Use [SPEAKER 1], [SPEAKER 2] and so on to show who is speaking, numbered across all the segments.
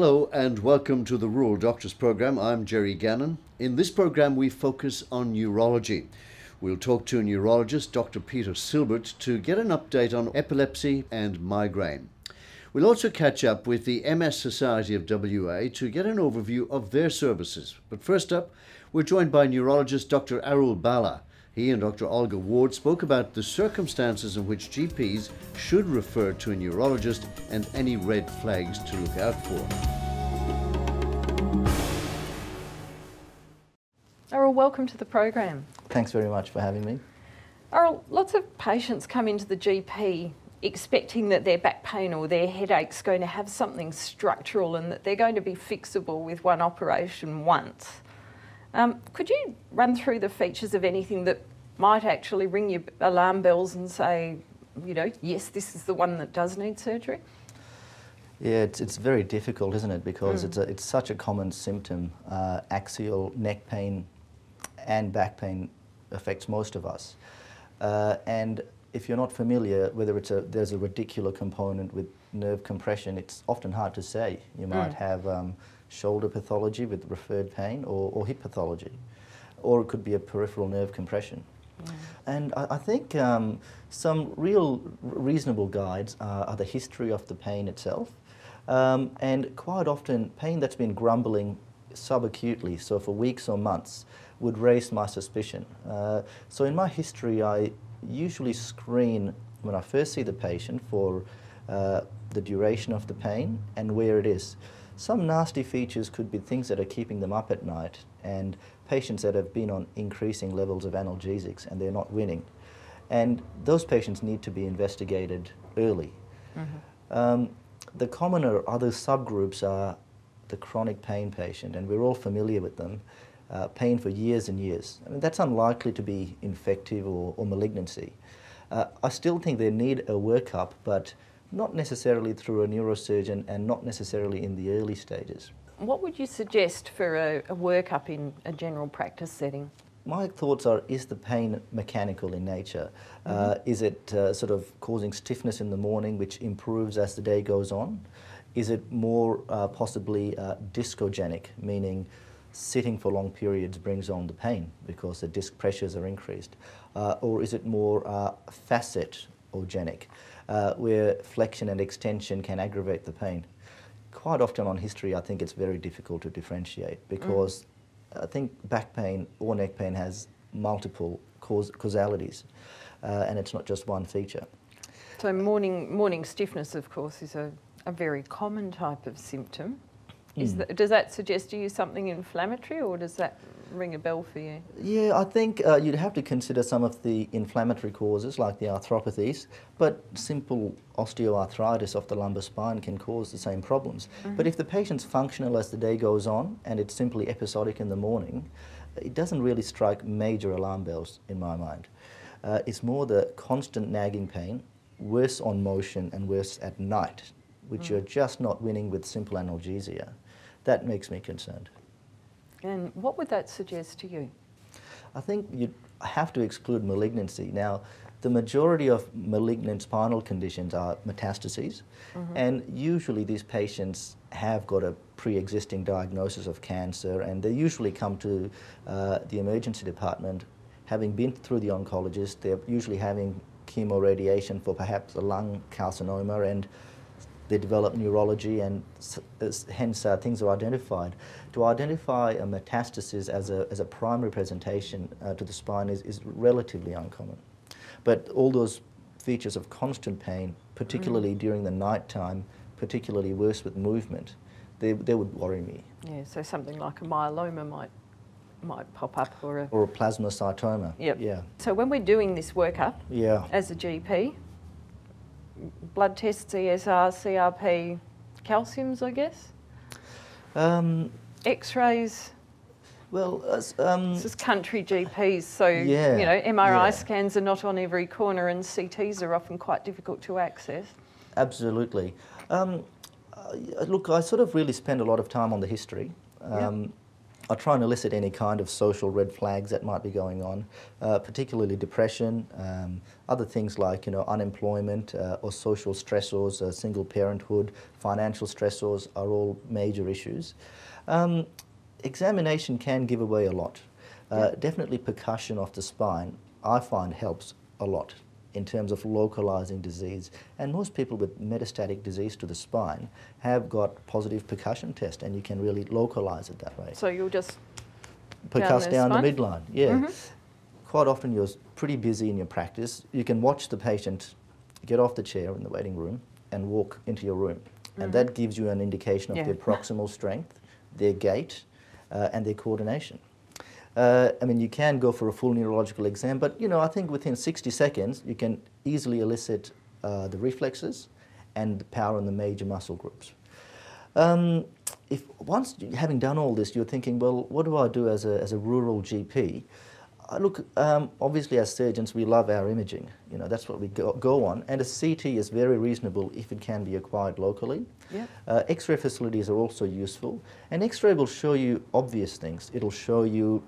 [SPEAKER 1] Hello and welcome to the Rural Doctors Programme. I'm Jerry Gannon. In this programme we focus on neurology. We'll talk to neurologist Dr. Peter Silbert to get an update on epilepsy and migraine. We'll also catch up with the MS Society of WA to get an overview of their services. But first up, we're joined by neurologist Dr. Arul Bala. He and Dr. Olga Ward spoke about the circumstances in which GPs should refer to a neurologist and any red flags to look out for.
[SPEAKER 2] Arul, welcome to the program.
[SPEAKER 3] Thanks very much for having me.
[SPEAKER 2] Arul, lots of patients come into the GP expecting that their back pain or their headache's going to have something structural and that they're going to be fixable with one operation once. Could you run through the features of anything that might actually ring your alarm bells and say, you know, yes, this is the one that does need surgery?
[SPEAKER 3] Yeah, it's very difficult, isn't it? Because it's such a common symptom. Axial neck pain and back pain affects most of us. And if you're not familiar, whether there's a radicular component with nerve compression, it's often hard to say. You might have shoulder pathology with referred pain or hip pathology, or it could be a peripheral nerve compression. And I think some reasonable guides are the history of the pain itself, and quite often pain that's been grumbling subacutely, so for weeks or months, would raise my suspicion. So in my history, I usually screen when I first see the patient for the duration of the pain and where it is. Some nasty features could be things that are keeping them up at night, and patients that have been on increasing levels of analgesics and they're not winning. And those patients need to be investigated early. The commoner other subgroups are the chronic pain patient, and we're all familiar with them, pain for years and years. I mean, that's unlikely to be infective or malignancy. I still think they need a workup, but not necessarily through a neurosurgeon and not necessarily in the early stages.
[SPEAKER 2] What would you suggest for a workup in a general practice setting?
[SPEAKER 3] My thoughts are, is the pain mechanical in nature? Is it sort of causing stiffness in the morning which improves as the day goes on? Is it more possibly discogenic, meaning sitting for long periods brings on the pain because the disc pressures are increased? Or is it more facet-ogenic, where flexion and extension can aggravate the pain? Quite often on history, I think it's very difficult to differentiate because I think back pain or neck pain has multiple causalities, and it's not just one feature.
[SPEAKER 2] So morning stiffness, of course, is a very common type of symptom. Does that suggest to you something inflammatory, or does that ring a bell for you? Yeah,
[SPEAKER 3] I think you'd have to consider some of the inflammatory causes like the arthropathies, but simple osteoarthritis of the lumbar spine can cause the same problems. But if the patient's functional as the day goes on and it's simply episodic in the morning, it doesn't really strike major alarm bells in my mind. It's more the constant nagging pain, worse on motion and worse at night, which you're just not winning with simple analgesia. That makes me concerned.
[SPEAKER 2] And what would that suggest to you?
[SPEAKER 3] I think you have to exclude malignancy. Now, the majority of malignant spinal conditions are metastases, and usually these patients have got a pre-existing diagnosis of cancer, and they usually come to the emergency department having been through the oncologist. They're usually having chemoradiation for perhaps a lung carcinoma, and they develop neurology, and hence things are identified. To identify a metastasis as a primary presentation to the spine is relatively uncommon. But all those features of constant pain, particularly during the night time, particularly worse with movement, they would worry me.
[SPEAKER 2] Yeah, so something like a myeloma might pop up, or a
[SPEAKER 3] plasmacytoma.
[SPEAKER 2] Yep.
[SPEAKER 3] Yeah.
[SPEAKER 2] So when we're doing this workup as a GP, blood tests, ESR, CRP, calciums, I guess? X-rays?
[SPEAKER 3] Well,
[SPEAKER 2] this is country GPs, so you know, MRI scans are not on every corner, and CTs are often quite difficult to access.
[SPEAKER 3] Absolutely. Look, I sort of really spend a lot of time on the history. I try and elicit any kind of social red flags that might be going on, particularly depression, other things like unemployment or social stressors, single parenthood, financial stressors are all major issues. Examination can give away a lot. Definitely percussion of the spine I find helps a lot in terms of localizing disease, and most people with metastatic disease to the spine have got positive percussion test, and you can really localize it that way.
[SPEAKER 2] So you'll just
[SPEAKER 3] percuss down the midline, yeah.
[SPEAKER 2] Mm-hmm.
[SPEAKER 3] Quite often you're pretty busy in your practice. You can watch the patient get off the chair in the waiting room and walk into your room, and that gives you an indication of their proximal strength, their gait, and their coordination. I mean, you can go for a full neurological exam, but I think within 60 seconds you can easily elicit the reflexes and the power in the major muscle groups. If once having done all this, you're thinking, well, what do I do as a rural GP? Look, obviously as surgeons we love our imaging. That's what we go on, and a CT is very reasonable if it can be acquired locally. X-ray facilities are also useful, and X-ray will show you obvious things. It'll show you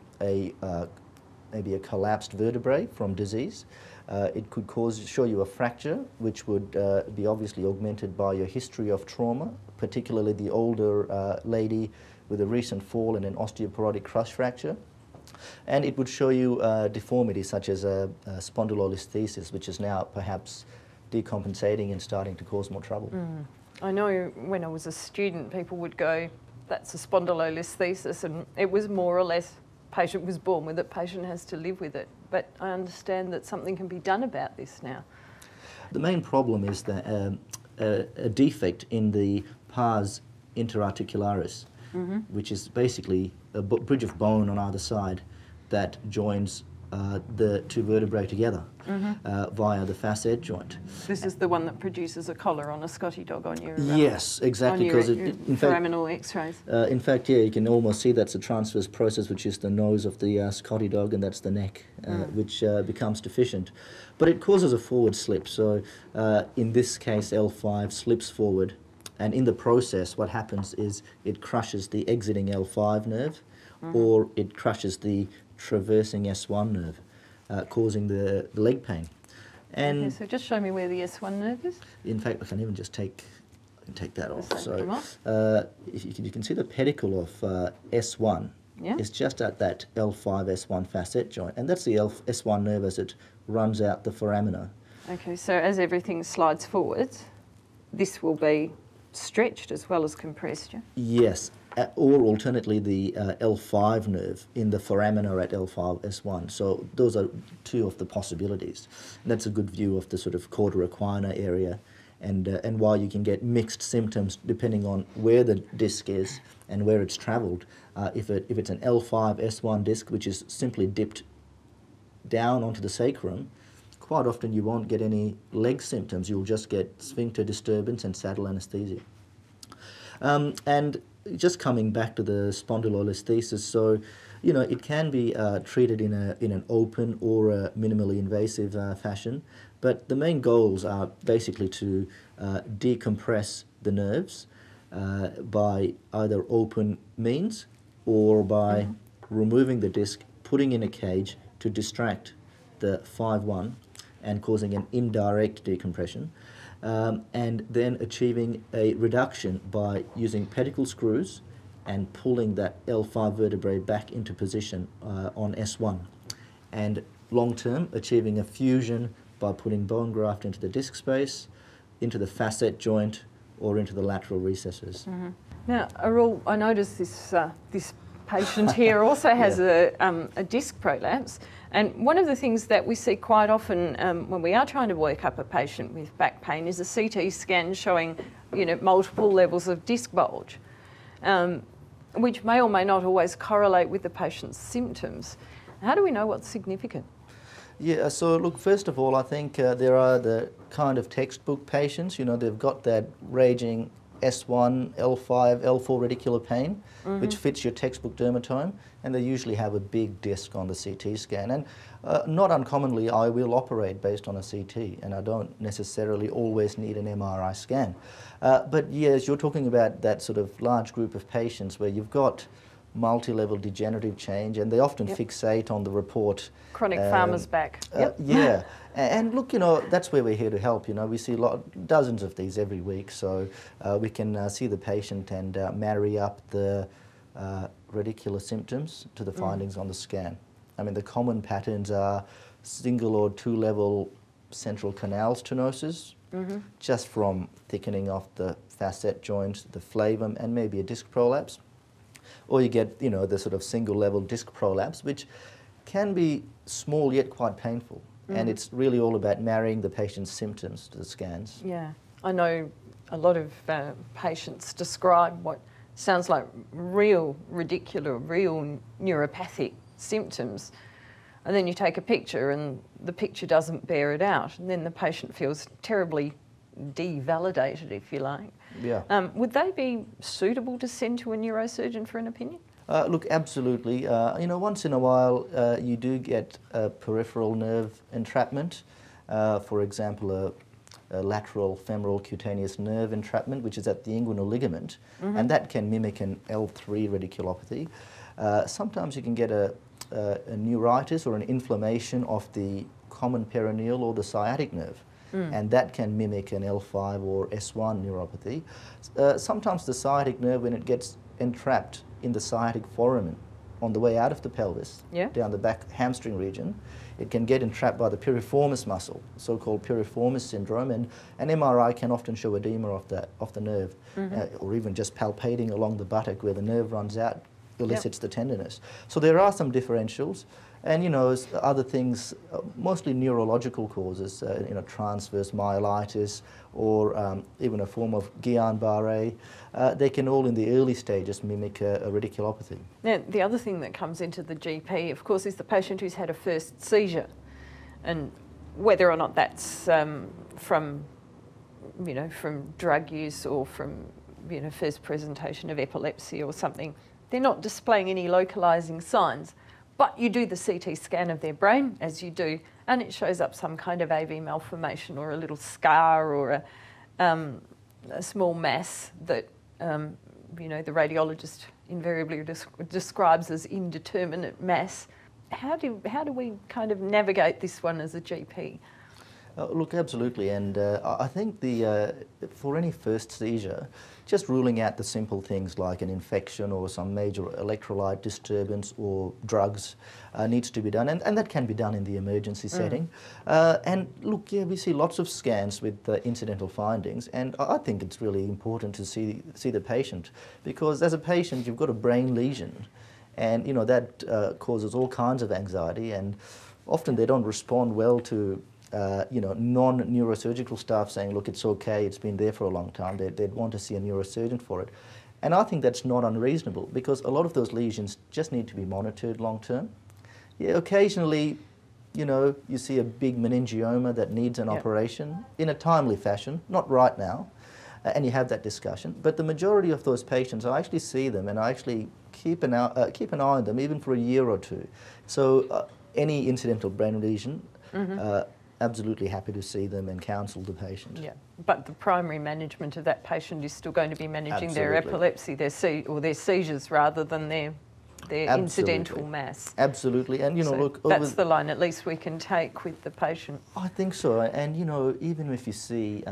[SPEAKER 3] maybe a collapsed vertebrae from disease. It could show you a fracture, which would be obviously augmented by your history of trauma, particularly the older lady with a recent fall and an osteoporotic crush fracture. And it would show you deformities such as spondylolisthesis, which is now perhaps decompensating and starting to cause more trouble.
[SPEAKER 2] I know when I was a student, people would go, that's a spondylolisthesis, and it was more or less, patient was born with it, patient has to live with it. But I understand that something can be done about this now.
[SPEAKER 3] The main problem is that a defect in the pars interarticularis, which is basically a bridge of bone on either side that joins the two vertebrae together via the facet joint.
[SPEAKER 2] This is the one that produces a collar on a Scotty dog on your
[SPEAKER 3] yes, exactly, because
[SPEAKER 2] in foraminal X-rays.
[SPEAKER 3] In fact, yeah, you can almost see that's a transverse process, which is the nose of the Scotty dog, and that's the neck, which becomes deficient. But it causes a forward slip. So in this case, L5 slips forward, and in the process, what happens is it crushes the exiting L5 nerve, or it crushes the traversing S1 nerve, causing the leg pain. And
[SPEAKER 2] okay, so just show me where the S1 nerve is.
[SPEAKER 3] in fact, I can even just take that off.
[SPEAKER 2] Just take them off.
[SPEAKER 3] You can see the pedicle of S1 is just at that L5 S1 facet joint, and that's the S1 nerve as it runs out the foramina.
[SPEAKER 2] Okay, so as everything slides forwards, this will be stretched as well as compressed, yeah?
[SPEAKER 3] Yes, or alternately the L5 nerve in the foramina at L5 S1. So those are two of the possibilities. And that's a good view of the sort of cauda equina area, and while you can get mixed symptoms depending on where the disc is and where it's travelled. If it's an L5 S1 disc which is simply dipped down onto the sacrum, quite often you won't get any leg symptoms. You'll just get sphincter disturbance and saddle anesthesia. And just coming back to the spondylolisthesis, so it can be treated in an open or a minimally invasive fashion, but the main goals are basically to decompress the nerves by either open means or by removing the disc, putting in a cage to distract the 5-1 and causing an indirect decompression, and then achieving a reduction by using pedicle screws and pulling that L5 vertebrae back into position on S1, and long term achieving a fusion by putting bone graft into the disc space, into the facet joint, or into the lateral recesses.
[SPEAKER 2] Now, Arul, I noticed this patient here also has a disc prolapse. And one of the things that we see quite often when we are trying to work up a patient with back pain is a CT scan showing, multiple levels of disc bulge, which may or may not always correlate with the patient's symptoms. How do we know what's significant?
[SPEAKER 3] Yeah, so look, first of all, I think there are the kind of textbook patients, they've got that raging S1, L5, L4 radicular pain, which fits your textbook dermatome, and they usually have a big disc on the CT scan. And not uncommonly, I will operate based on a CT, and I don't necessarily always need an MRI scan. But yes, you're talking about that sort of large group of patients where you've got multi-level degenerative change, and they often fixate on the report.
[SPEAKER 2] Chronic farmer's back.
[SPEAKER 3] Yeah, and look, that's where we're here to help. We see dozens of these every week, so we can see the patient and marry up the radicular symptoms to the findings on the scan. I mean, the common patterns are single or two-level central canal stenosis, just from thickening of the facet joint, the flavum, and maybe a disc prolapse. Or you get, the sort of single-level disc prolapse, which can be small yet quite painful. And it's really all about marrying the patient's symptoms to the scans.
[SPEAKER 2] Yeah, I know a lot of patients describe what sounds like real radicular, real neuropathic symptoms. And then you take a picture and the picture doesn't bear it out. And then the patient feels terribly devalidated, if you like.
[SPEAKER 3] Yeah.
[SPEAKER 2] Would they be suitable to send to a neurosurgeon for an opinion?
[SPEAKER 3] Look, absolutely. Once in a while you do get a peripheral nerve entrapment. For example, a lateral femoral cutaneous nerve entrapment, which is at the inguinal ligament, and that can mimic an L3 radiculopathy. Sometimes you can get a neuritis or an inflammation of the common peroneal or the sciatic nerve. And that can mimic an L5 or S1 neuropathy. Sometimes the sciatic nerve, when it gets entrapped in the sciatic foramen on the way out of the pelvis, down the back hamstring region, it can get entrapped by the piriformis muscle, so-called piriformis syndrome, and an MRI can often show edema of the nerve, or even just palpating along the buttock where the nerve runs out elicits the tenderness. So there are some differentials. And other things, mostly neurological causes, transverse myelitis or even a form of Guillain-Barré, they can all in the early stages mimic a radiculopathy.
[SPEAKER 2] Now, the other thing that comes into the GP, of course, is the patient who's had a first seizure, and whether or not that's from drug use or from first presentation of epilepsy or something. They're not displaying any localising signs. But you do the CT scan of their brain, as you do, and it shows up some kind of AV malformation or a little scar or a small mass that, the radiologist invariably describes as indeterminate mass. How do we kind of navigate this one as a GP?
[SPEAKER 3] Look, absolutely, and I think for any first seizure, just ruling out the simple things like an infection or some major electrolyte disturbance or drugs needs to be done, and that can be done in the emergency setting. And look, we see lots of scans with incidental findings, and I think it's really important to see the patient, because as a patient you've got a brain lesion, and that causes all kinds of anxiety, and often they don't respond well to non-neurosurgical staff saying, look, it's okay, it's been there for a long time. They'd want to see a neurosurgeon for it. And I think that's not unreasonable, because a lot of those lesions just need to be monitored long term. Yeah, occasionally, you see a big meningioma that needs an operation in a timely fashion, not right now, and you have that discussion. But the majority of those patients, I actually see them and I actually keep an eye on them even for a year or two. So any incidental brain lesion, absolutely happy to see them and counsel the patient. Yeah,
[SPEAKER 2] but the primary management of that patient is still going to be managing their epilepsy, their seizures, rather than their incidental mass.
[SPEAKER 3] Absolutely, and
[SPEAKER 2] so
[SPEAKER 3] look,
[SPEAKER 2] that's the line at least we can take with the patient.
[SPEAKER 3] I think so, and even if you see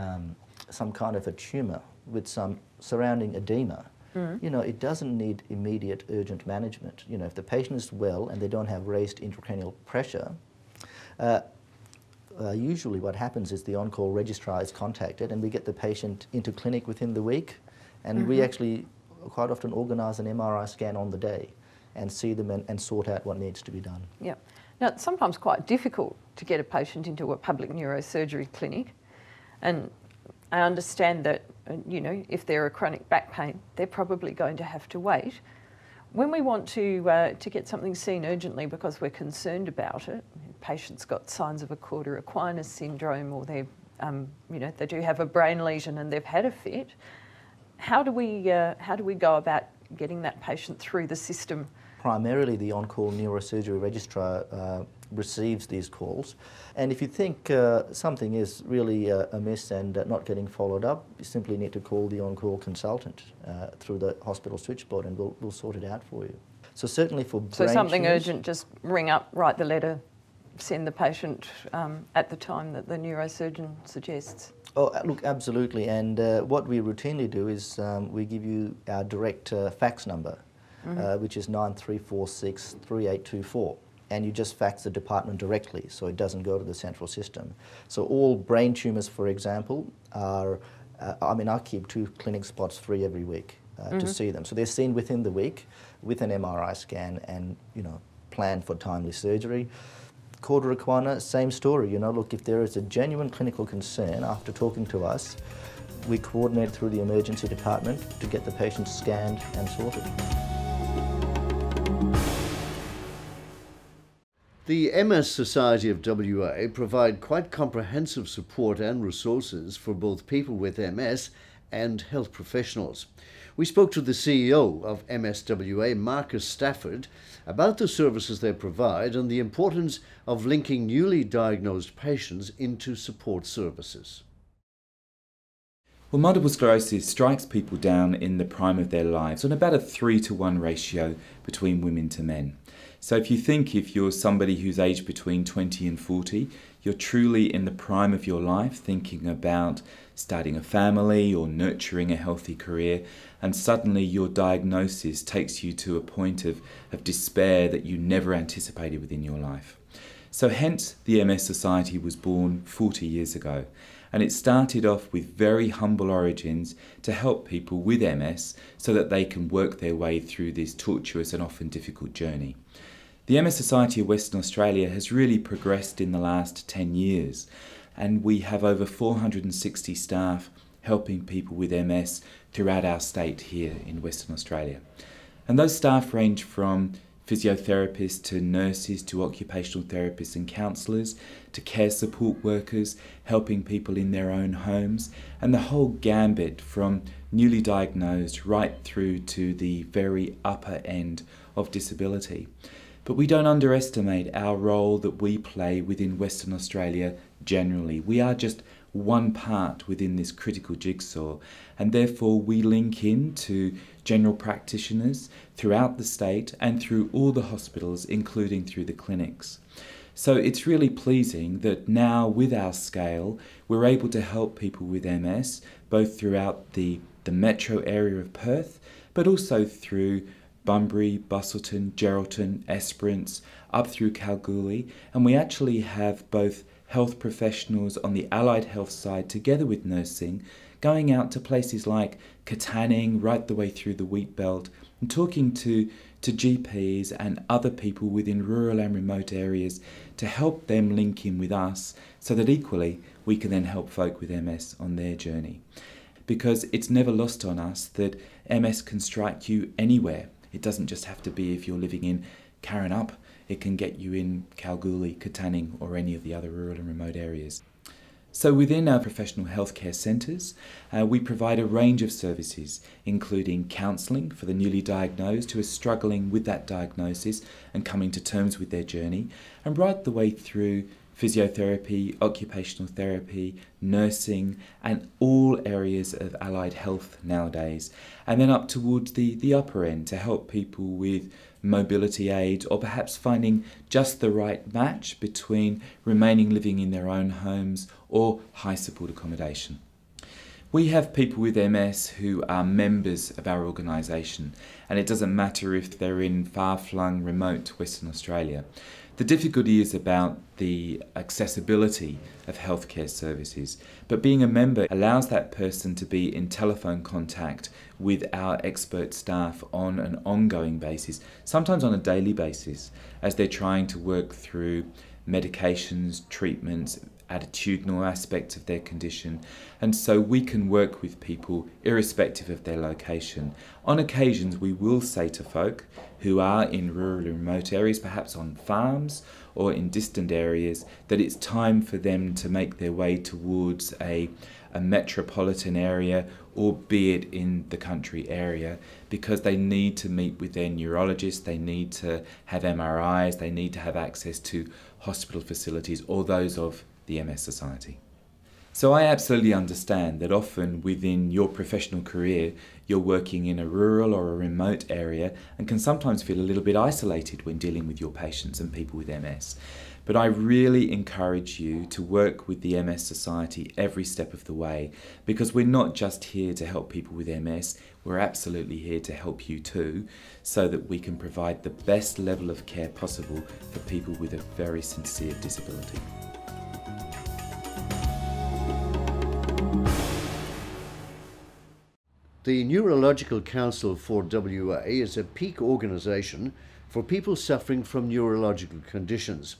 [SPEAKER 3] some kind of a tumour with some surrounding edema, it doesn't need immediate urgent management. If the patient is well and they don't have raised intracranial pressure, usually what happens is the on-call registrar is contacted and we get the patient into clinic within the week, and we actually quite often organise an MRI scan on the day and see them and sort out what needs to be done.
[SPEAKER 2] Yeah. Now, it's sometimes quite difficult to get a patient into a public neurosurgery clinic, and I understand that, if they're a chronic back pain, they're probably going to have to wait. When we want to get something seen urgently because we're concerned about it, patient's got signs of a cauda equina syndrome, or they do have a brain lesion and they've had a fit, how do we go about getting that patient through the system?
[SPEAKER 3] Primarily the on-call neurosurgery registrar receives these calls, and if you think something is really amiss and not getting followed up, you simply need to call the on-call consultant through the hospital switchboard, and we'll sort it out for you. So certainly for brain
[SPEAKER 2] So something
[SPEAKER 3] tumours,
[SPEAKER 2] urgent, just ring up, write the letter, send the patient at the time that the neurosurgeon suggests.
[SPEAKER 3] Oh, look, absolutely. And what we routinely do is we give you our direct fax number, which is 9346 3824. And you just fax the department directly, so it doesn't go to the central system. So all brain tumours, for example, are, I keep 2 clinic spots free every week to see them. So they're seen within the week with an MRI scan and, planned for timely surgery. Cauda equina, same story. Look, if there is a genuine clinical concern after talking to us, we coordinate through the emergency department to get the patient scanned and sorted.
[SPEAKER 1] The MS Society of WA provide quite comprehensive support and resources for both people with MS and health professionals. We spoke to the CEO of MSWA, Marcus Stafford, about the services they provide and the importance of linking newly diagnosed patients into support services.
[SPEAKER 4] Well, multiple sclerosis strikes people down in the prime of their lives on about a 3-to-1 ratio between women to men. So if you're somebody who's aged between 20 and 40, you're truly in the prime of your life, thinking about starting a family or nurturing a healthy career, and suddenly your diagnosis takes you to a point of despair that you never anticipated within your life. So hence the MS Society was born 40 years ago, and it started off with very humble origins to help people with MS so that they can work their way through this tortuous and often difficult journey. The MS Society of Western Australia has really progressed in the last 10 years, and we have over 460 staff helping people with MS throughout our state here in Western Australia. And those staff range from physiotherapists to nurses to occupational therapists and counsellors to care support workers helping people in their own homes, and the whole gambit from newly diagnosed right through to the very upper end of disability. But we don't underestimate our role that we play within Western Australia generally. We are just one part within this critical jigsaw, and therefore we link in to general practitioners throughout the state and through all the hospitals, including through the clinics. So it's really pleasing that now with our scale we're able to help people with MS both throughout the metro area of Perth, but also through Bunbury, Busselton, Geraldton, Esperance, up through Kalgoorlie, and we actually have both health professionals on the allied health side together with nursing going out to places like Katanning right the way through the wheat belt and talking to GPs and other people within rural and remote areas to help them link in with us so that equally we can then help folk with MS on their journey. Because it's never lost on us that MS can strike you anywhere. It doesn't just have to be if you're living in Karrinyup. It can get you in Kalgoorlie, Katanning or any of the other rural and remote areas. So within our professional healthcare centres, we provide a range of services, including counselling for the newly diagnosed who are struggling with that diagnosis and coming to terms with their journey, and right the way through physiotherapy, occupational therapy, nursing, and all areas of allied health nowadays. And then up towards the upper end to help people with mobility aids or perhaps finding just the right match between remaining living in their own homes or high support accommodation. We have people with MS who are members of our organisation, and it doesn't matter if they're in far-flung remote Western Australia. The difficulty is about the accessibility of healthcare services, but being a member allows that person to be in telephone contact with our expert staff on an ongoing basis, sometimes on a daily basis, as they're trying to work through medications, treatments, attitudinal aspects of their condition, and so we can work with people irrespective of their location. On occasions we will say to folk who are in rural and remote areas, perhaps on farms or in distant areas, that it's time for them to make their way towards a metropolitan area, or be it in the country area, because they need to meet with their neurologist, they need to have MRIs, they need to have access to hospital facilities or those of the MS Society. So I absolutely understand that often within your professional career, you're working in a rural or a remote area and can sometimes feel a little bit isolated when dealing with your patients and people with MS. But I really encourage you to work with the MS Society every step of the way, because we're not just here to help people with MS, we're absolutely here to help you too, so that we can provide the best level of care possible for people with a very sincere disability.
[SPEAKER 1] The Neurological Council for WA is a peak organisation for people suffering from neurological conditions.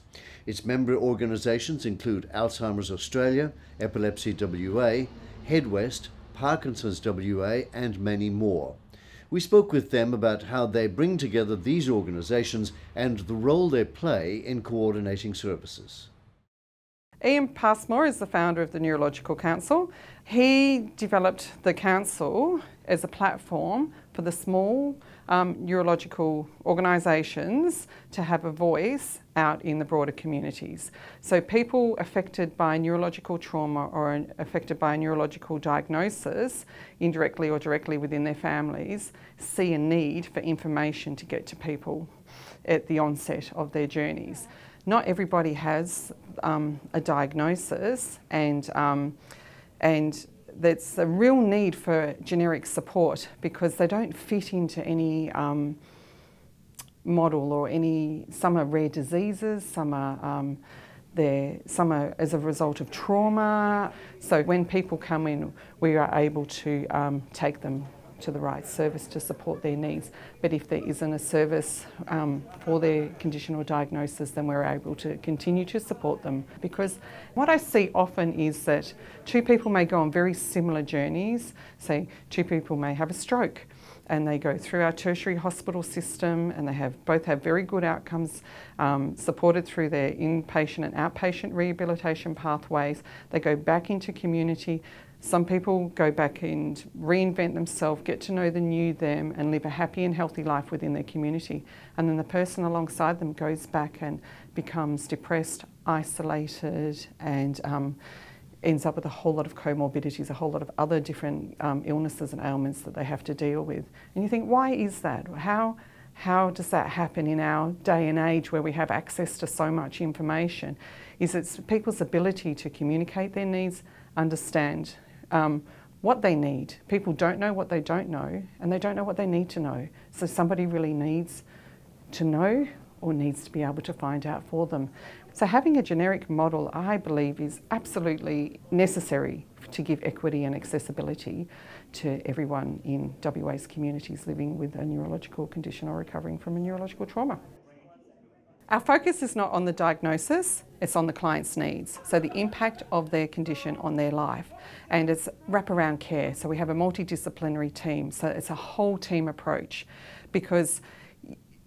[SPEAKER 1] Its member organisations include Alzheimer's Australia, Epilepsy WA, Head West, Parkinson's WA and many more. We spoke with them about how they bring together these organisations and the role they play in coordinating services.
[SPEAKER 5] Ian Passmore is the founder of the Neurological Council. He developed the council as a platform for the small neurological organisations to have a voice out in the broader communities. So people affected by neurological trauma or affected by a neurological diagnosis, indirectly or directly within their families, see a need for information to get to people at the onset of their journeys. Not everybody has a diagnosis, and there's a real need for generic support because they don't fit into any model or any. Some are rare diseases, some are as a result of trauma. So when people come in, we are able to take them to the right service to support their needs. But if there isn't a service for their condition or diagnosis, then we're able to continue to support them. Because what I see often is that two people may go on very similar journeys. Say two people may have a stroke and they go through our tertiary hospital system and they both have very good outcomes supported through their inpatient and outpatient rehabilitation pathways. They go back into community. Some people go back and reinvent themselves, get to know the new them and live a happy and healthy life within their community. And then the person alongside them goes back and becomes depressed, isolated and ends up with a whole lot of comorbidities, a whole lot of other different illnesses and ailments that they have to deal with. And you think, why is that? How does that happen in our day and age where we have access to so much information? Is it's people's ability to communicate their needs, understand what they need. People don't know what they don't know, and they don't know what they need to know. So somebody really needs to know or needs to be able to find out for them. So having a generic model, I believe, is absolutely necessary to give equity and accessibility to everyone in WA's communities living with a neurological condition or recovering from a neurological trauma. Our focus is not on the diagnosis, it's on the client's needs. So the impact of their condition on their life. And it's wraparound care. So we have a multidisciplinary team. So it's a whole team approach because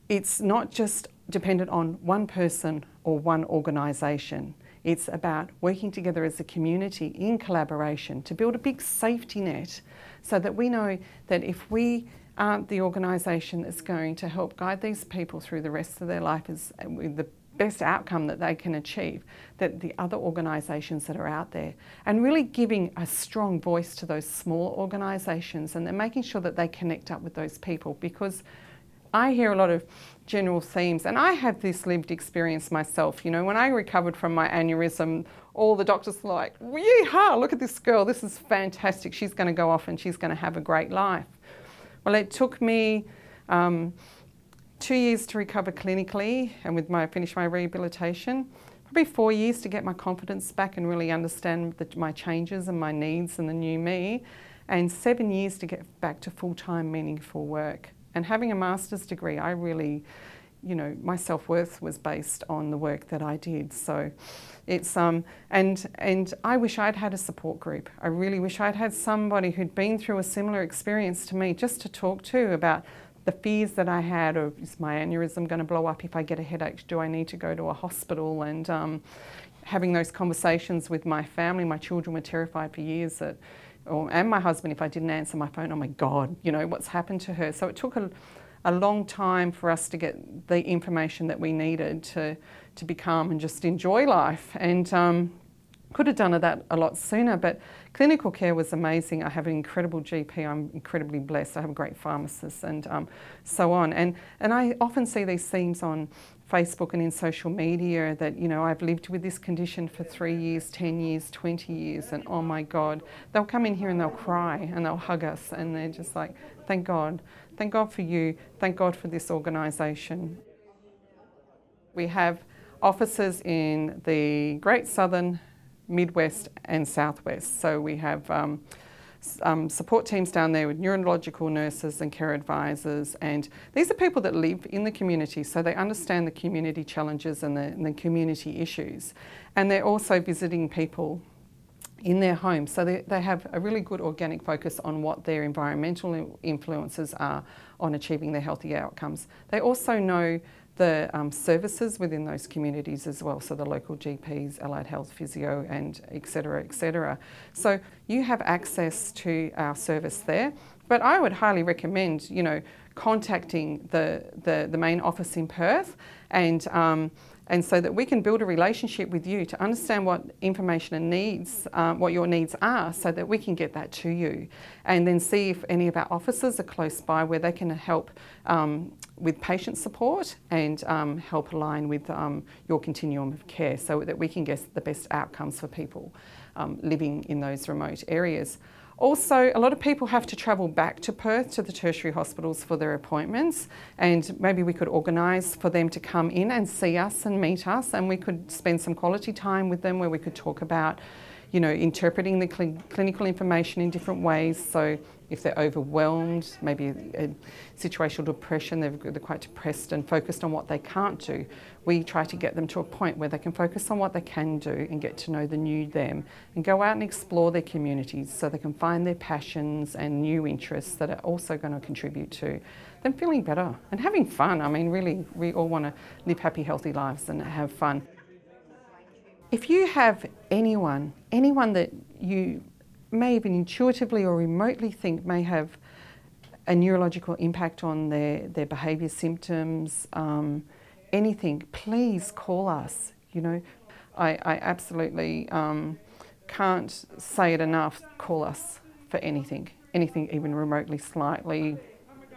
[SPEAKER 5] it's not just dependent on one person or one organisation. It's about working together as a community in collaboration to build a big safety net so that we know that if we aren't the organisation that's going to help guide these people through the rest of their life with the best outcome that they can achieve, that the other organisations that are out there, and really giving a strong voice to those small organisations and then making sure that they connect up with those people, because I hear a lot of general themes, and I have this lived experience myself. You know, when I recovered from my aneurysm, all the doctors were like, "Yeehaw, look at this girl, this is fantastic, she's going to go off and she's going to have a great life." Well, it took me 2 years to recover clinically and finish my rehabilitation, probably 4 years to get my confidence back and really understand my changes and my needs and the new me, and 7 years to get back to full-time meaningful work. And having a master's degree, I really, you know, my self-worth was based on the work that I did. So it's, and I wish I'd had a support group. I really wish I'd had somebody who'd been through a similar experience to me just to talk to about the fears that I had of, is my aneurysm going to blow up if I get a headache? Do I need to go to a hospital? And having those conversations with my family. My children were terrified for years that, and my husband, if I didn't answer my phone, oh my God, you know, what's happened to her? So it took a long time for us to get the information that we needed to be calm and just enjoy life. And Could have done that a lot sooner, but clinical care was amazing. I have an incredible GP. I'm incredibly blessed. I have a great pharmacist and so on. And I often see these themes on Facebook and in social media that, you know, I've lived with this condition for 3 years, 10 years, 20 years, and oh my God, they'll come in here and they'll cry and they'll hug us and they're just like, thank God for you, thank God for this organisation. We have offices in the Great Southern, Midwest and Southwest. So we have support teams down there with neurological nurses and care advisors, and these are people that live in the community, so they understand the community challenges and the community issues. And they're also visiting people in their homes, so they have a really good organic focus on what their environmental influences are on achieving their healthy outcomes. They also know the services within those communities as well, so the local GPs, allied health, physio, and et cetera, et cetera. So you have access to our service there, but I would highly recommend, you know, contacting the main office in Perth and so that we can build a relationship with you to understand what information and needs, what your needs are, so that we can get that to you. And then see if any of our offices are close by where they can help with patient support and help align with your continuum of care, so that we can get the best outcomes for people living in those remote areas. Also, a lot of people have to travel back to Perth to the tertiary hospitals for their appointments, and maybe we could organise for them to come in and see us and meet us, and we could spend some quality time with them where we could talk about, you know, interpreting the clinical information in different ways. So if they're overwhelmed, maybe a situational depression, they're quite depressed and focused on what they can't do, we try to get them to a point where they can focus on what they can do and get to know the new them and go out and explore their communities so they can find their passions and new interests that are also going to contribute to them feeling better and having fun. I mean, really, we all want to live happy, healthy lives and have fun. If you have anyone that you may even intuitively or remotely think may have a neurological impact on their behaviour, symptoms, anything, please call us. You know, I absolutely can't say it enough. Call us for anything even remotely slightly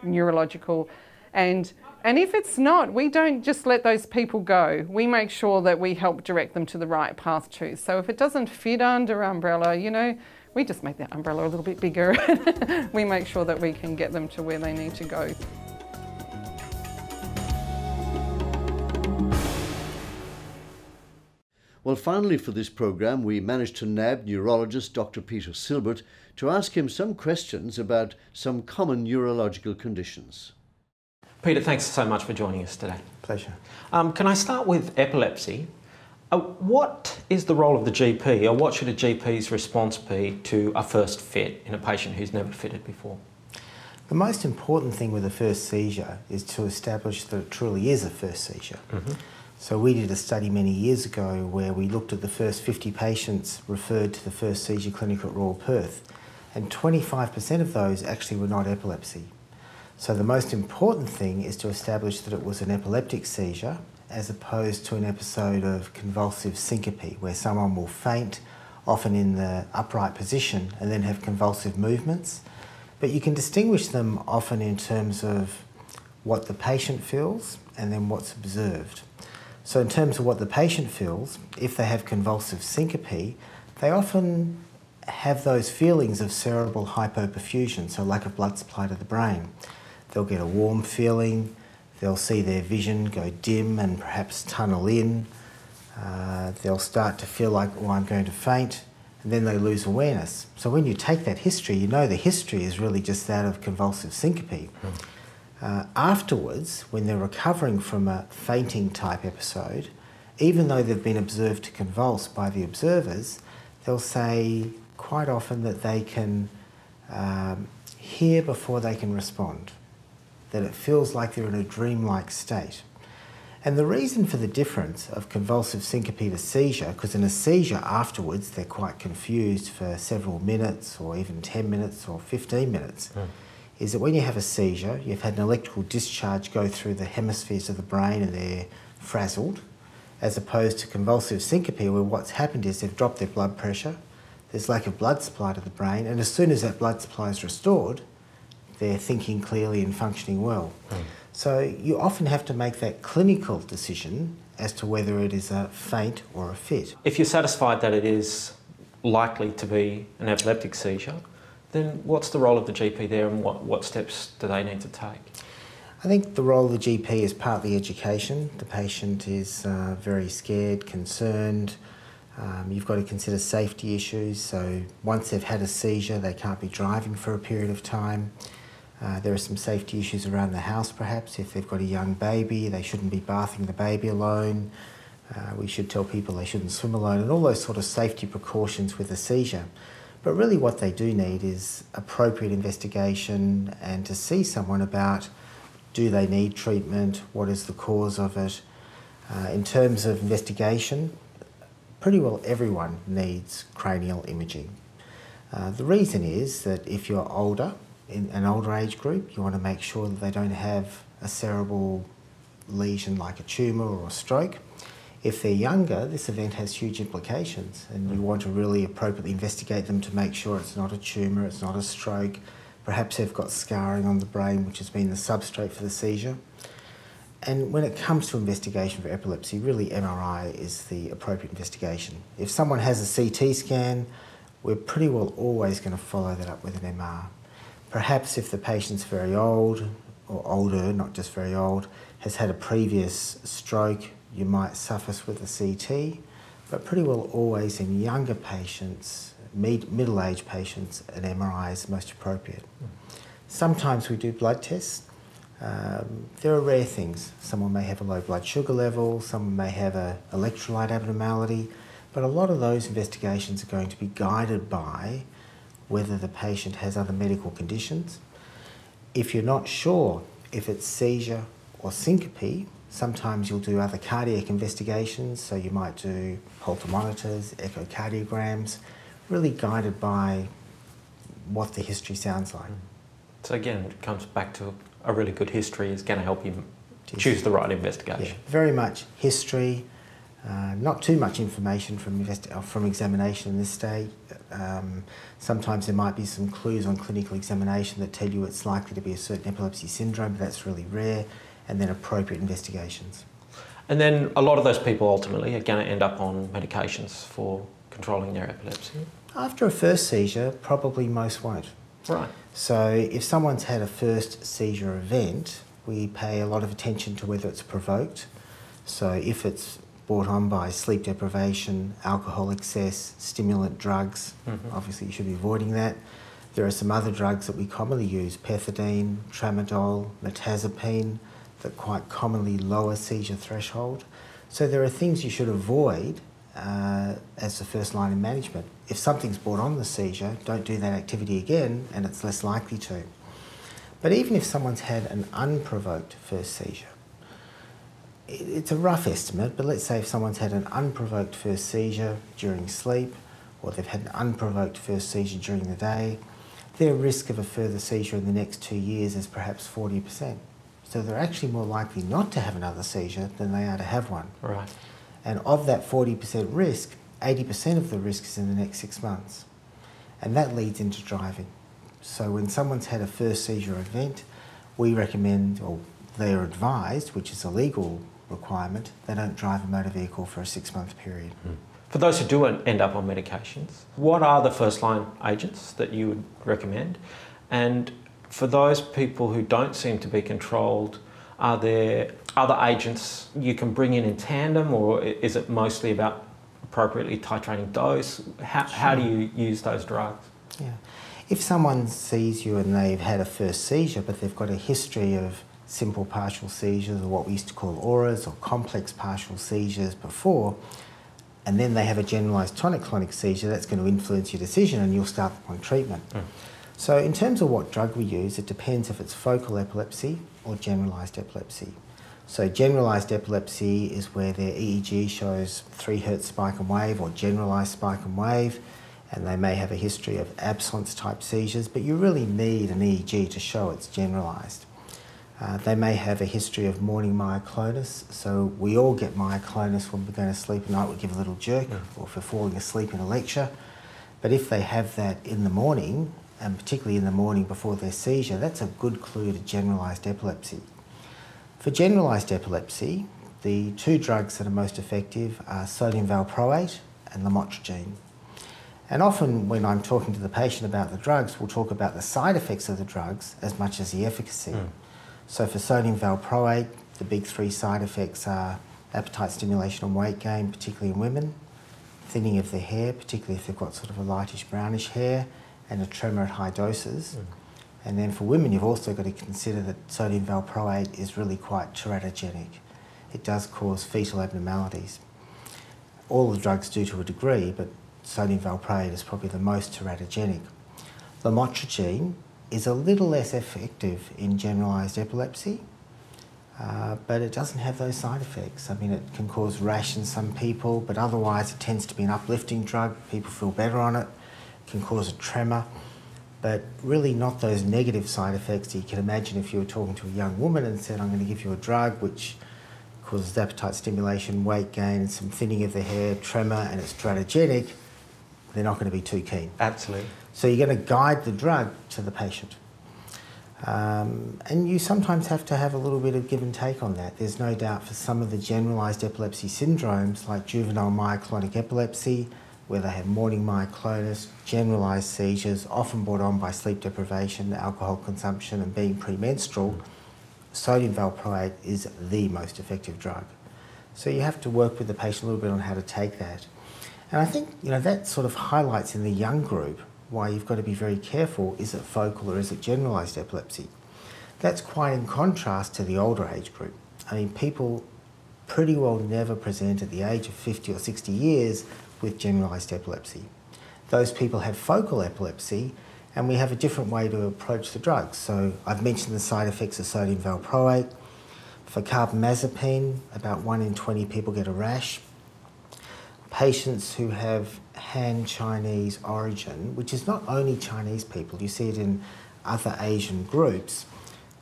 [SPEAKER 5] neurological. And if it's not, we don't just let those people go. We make sure that we help direct them to the right path too. So if it doesn't fit under umbrella, you know, we just make that umbrella a little bit bigger. We make sure that we can get them to where they need to go.
[SPEAKER 1] Well, finally for this programme, we managed to nab neurologist Dr. Peter Silbert to ask him some questions about some common neurological conditions.
[SPEAKER 6] Peter, thanks so much for joining us today.
[SPEAKER 3] Pleasure.
[SPEAKER 6] Can I start with epilepsy? What is the role of the GP, or what should a GP's response be to a first fit in a patient who's never fitted before?
[SPEAKER 7] The most important thing with a first seizure is to establish that it truly is a first seizure. Mm-hmm. So we did a study many years ago where we looked at the first 50 patients referred to the first seizure clinic at Royal Perth, and 25% of those actually were not epilepsy. So the most important thing is to establish that it was an epileptic seizure as opposed to an episode of convulsive syncope, where someone will faint, often in the upright position, and then have convulsive movements. But you can distinguish them often in terms of what the patient feels and then what's observed. So in terms of what the patient feels, if they have convulsive syncope, they often have those feelings of cerebral hypoperfusion, so lack of blood supply to the brain. They'll get a warm feeling, they'll see their vision go dim and perhaps tunnel in, they'll start to feel like, oh, I'm going to faint, and then they lose awareness. So when you take that history, you know the history is really just that of convulsive syncope. Afterwards, when they're recovering from a fainting type episode, even though they've been observed to convulse by the observers, they'll say quite often that they can hear before they can respond, that it feels like they're in a dreamlike state. And the reason for the difference of convulsive syncope to seizure, because in a seizure afterwards they're quite confused for several minutes or even 10 minutes or 15 minutes, is that when you have a seizure, you've had an electrical discharge go through the hemispheres of the brain and they're frazzled, as opposed to convulsive syncope, where what's happened is they've dropped their blood pressure, there's lack of blood supply to the brain, and as soon as that blood supply is restored, they're thinking clearly and functioning well. So you often have to make that clinical decision as to whether it is a faint or a fit.
[SPEAKER 6] If you're satisfied that it is likely to be an epileptic seizure, then what's the role of the GP there, and what steps do they need to take?
[SPEAKER 7] I think the role of the GP is partly education. The patient is very scared, concerned. You've got to consider safety issues. So once they've had a seizure, they can't be driving for a period of time. There are some safety issues around the house perhaps. If they've got a young baby, they shouldn't be bathing the baby alone. We should tell people they shouldn't swim alone, and all those sort of safety precautions with a seizure. But really what they do need is appropriate investigation and to see someone about, do they need treatment, what is the cause of it. In terms of investigation, pretty well everyone needs cranial imaging. The reason is that if you're older, in an older age group, you want to make sure that they don't have a cerebral lesion like a tumour or a stroke. If they're younger, this event has huge implications, and you want to really appropriately investigate them to make sure it's not a tumour, it's not a stroke. Perhaps they've got scarring on the brain, which has been the substrate for the seizure. And when it comes to investigation for epilepsy, really MRI is the appropriate investigation. If someone has a CT scan, we're pretty well always going to follow that up with an MR. Perhaps if the patient's very old, or older, not just very old, has had a previous stroke, you might suffice with a CT, but pretty well always in younger patients, middle-aged patients, an MRI is most appropriate. Sometimes we do blood tests. There are rare things. Someone may have a low blood sugar level, someone may have an electrolyte abnormality, but a lot of those investigations are going to be guided by whether the patient has other medical conditions. If you're not sure if it's seizure or syncope, sometimes you'll do other cardiac investigations, so you might do Holter monitors, echocardiograms, really guided by what the history sounds like.
[SPEAKER 6] So again, it comes back to a really good history is going to help you choose the right investigation.
[SPEAKER 7] Yeah, very much history, not too much information from examination in this stage. Sometimes there might be some clues on clinical examination that tell you it's likely to be a certain epilepsy syndrome, but that's really rare, and then appropriate investigations.
[SPEAKER 6] And then a lot of those people ultimately are going to end up on medications for controlling their epilepsy.
[SPEAKER 7] After a first seizure, probably most won't.
[SPEAKER 6] Right.
[SPEAKER 7] So if someone's had a first seizure event, we pay a lot of attention to whether it's provoked. So if it's brought on by sleep deprivation, alcohol excess, stimulant drugs, obviously you should be avoiding that. There are some other drugs that we commonly use, pethidine, tramadol, mirtazapine, that quite commonly lower seizure threshold. So there are things you should avoid as the first line of management. If something's brought on the seizure, don't do that activity again, and it's less likely to. But even if someone's had an unprovoked first seizure, it's a rough estimate, but let's say if someone's had an unprovoked first seizure during sleep, or they've had an unprovoked first seizure during the day, their risk of a further seizure in the next 2 years is perhaps 40%. So they're actually more likely not to have another seizure than they are to have one.
[SPEAKER 6] Right.
[SPEAKER 7] And of that 40% risk, 80% of the risk is in the next 6 months. And that leads into driving. So when someone's had a first seizure event, we recommend, or they're advised, which is a legal requirement, they don't drive a motor vehicle for a 6-month period.
[SPEAKER 6] For those who do end up on medications, what are the first line agents that you would recommend? And for those people who don't seem to be controlled, are there other agents you can bring in tandem, or is it mostly about appropriately titrating dose? How do you use those drugs?
[SPEAKER 7] Yeah. If someone sees you and they've had a first seizure, but they've got a history of simple partial seizures, or what we used to call auras, or complex partial seizures before, and then they have a generalised tonic-clonic seizure, that's going to influence your decision and you'll start them on treatment. So in terms of what drug we use, it depends if it's focal epilepsy or generalised epilepsy. So generalised epilepsy is where their EEG shows 3 Hertz spike and wave, or generalised spike and wave, and they may have a history of absence type seizures, but you really need an EEG to show it's generalised. They may have a history of morning myoclonus, so we all get myoclonus when we're going to sleep at night. We give a little jerk, or if we're falling asleep in a lecture. But if they have that in the morning, and particularly in the morning before their seizure, that's a good clue to generalised epilepsy. For generalised epilepsy, the two drugs that are most effective are sodium valproate and lamotrigine. And often when I'm talking to the patient about the drugs, we'll talk about the side effects of the drugs as much as the efficacy. So for sodium valproate, the big three side effects are appetite stimulation and weight gain, particularly in women, thinning of the hair, particularly if they've got sort of a lightish brownish hair, and a tremor at high doses. And then for women, you've also got to consider that sodium valproate is really quite teratogenic. It does cause fetal abnormalities. All the drugs do to a degree, but sodium valproate is probably the most teratogenic. Lamotrigine is a little less effective in generalised epilepsy, but it doesn't have those side effects. I mean, it can cause rash in some people, but otherwise it tends to be an uplifting drug. People feel better on it. It can cause a tremor, but really not those negative side effects that you can imagine if you were talking to a young woman and said, I'm going to give you a drug which causes appetite stimulation, weight gain, and some thinning of the hair, tremor, and it's teratogenic. They're not going to be too keen.
[SPEAKER 6] Absolutely.
[SPEAKER 7] So you're going to guide the drug to the patient. And you sometimes have to have a little bit of give and take on that. There's no doubt for some of the generalised epilepsy syndromes like juvenile myoclonic epilepsy, where they have morning myoclonus, generalised seizures, often brought on by sleep deprivation, alcohol consumption and being premenstrual, sodium valproate is the most effective drug. So you have to work with the patient a little bit on how to take that. And I think, you know, that sort of highlights in the young group why you've got to be very careful, is it focal or is it generalised epilepsy? That's quite in contrast to the older age group. I mean, people pretty well never present at the age of 50 or 60 years with generalised epilepsy. Those people have focal epilepsy, and we have a different way to approach the drugs. So I've mentioned the side effects of sodium valproate. For carbamazepine, about 1 in 20 people get a rash. Patients who have Han Chinese origin, which is not only Chinese people, you see it in other Asian groups,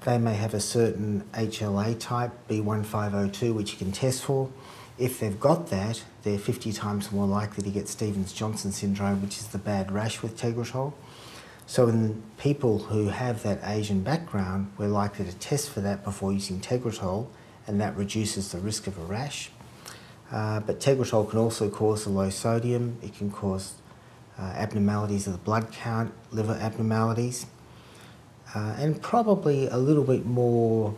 [SPEAKER 7] they may have a certain HLA type, B1502, which you can test for. If they've got that, they're 50 times more likely to get Stevens-Johnson syndrome, which is the bad rash with Tegretol. So in people who have that Asian background, we're likely to test for that before using Tegretol, and that reduces the risk of a rash. But Tegretol can also cause the low sodium. It can cause abnormalities of the blood count, liver abnormalities, and probably a little bit more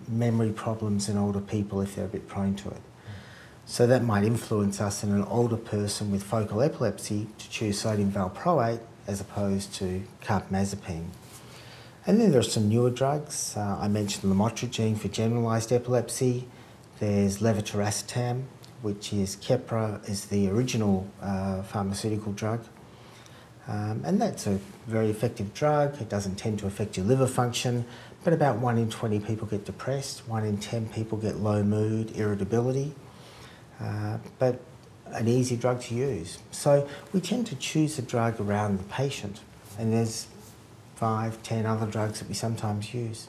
[SPEAKER 7] memory problems in older people if they're a bit prone to it. So that might influence us in an older person with focal epilepsy to choose sodium valproate as opposed to carbamazepine. And then there are some newer drugs. I mentioned lamotrigine for generalised epilepsy. There's levetiracetam, which is Keppra, is the original pharmaceutical drug. And that's a very effective drug. It doesn't tend to affect your liver function, but about 1 in 20 people get depressed, 1 in 10 people get low mood, irritability, but an easy drug to use. So we tend to choose a drug around the patient, and there's 5, 10 other drugs that we sometimes use.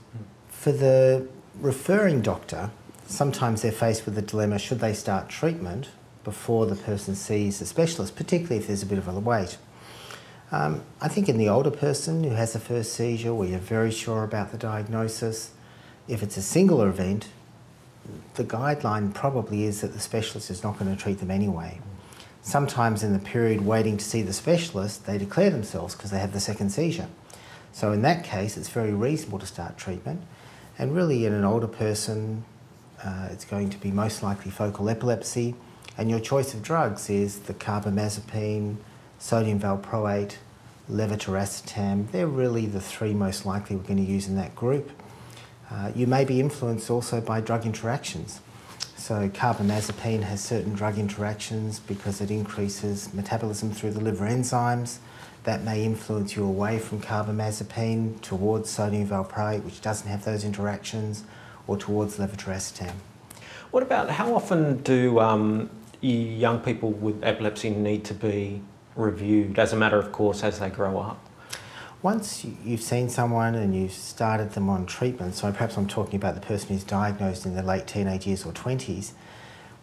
[SPEAKER 7] For the referring doctor, sometimes they're faced with the dilemma, should they start treatment before the person sees the specialist, particularly if there's a bit of a wait. I think in the older person who has a first seizure, where you're very sure about the diagnosis, if it's a singular event, the guideline probably is that the specialist is not going to treat them anyway. Sometimes in the period waiting to see the specialist, they declare themselves because they have the second seizure. So in that case, it's very reasonable to start treatment. And really in an older person, it's going to be most likely focal epilepsy, and your choice of drugs is the carbamazepine, sodium valproate, levetiracetam. They're really the 3 most likely we're going to use in that group. You may be influenced also by drug interactions. So carbamazepine has certain drug interactions because it increases metabolism through the liver enzymes. That may influence you away from carbamazepine towards sodium valproate, which doesn't have those interactions, or towards levetiracetam.
[SPEAKER 6] What about how often do young people with epilepsy need to be reviewed as a matter of course as they grow up?
[SPEAKER 7] Once you've seen someone and you've started them on treatment, so perhaps I'm talking about the person who's diagnosed in their late teenage years or 20s,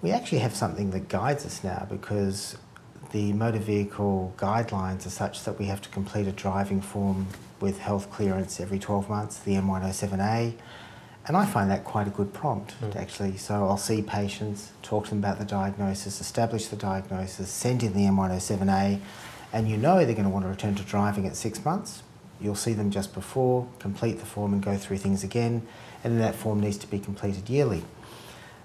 [SPEAKER 7] we actually have something that guides us now, because the motor vehicle guidelines are such that we have to complete a driving form with health clearance every 12 months, the M107A, and I find that quite a good prompt, actually. So I'll see patients, talk to them about the diagnosis, establish the diagnosis, send in the M107A, and you know they're going to want to return to driving at 6 months. You'll see them just before, complete the form and go through things again, and then that form needs to be completed yearly.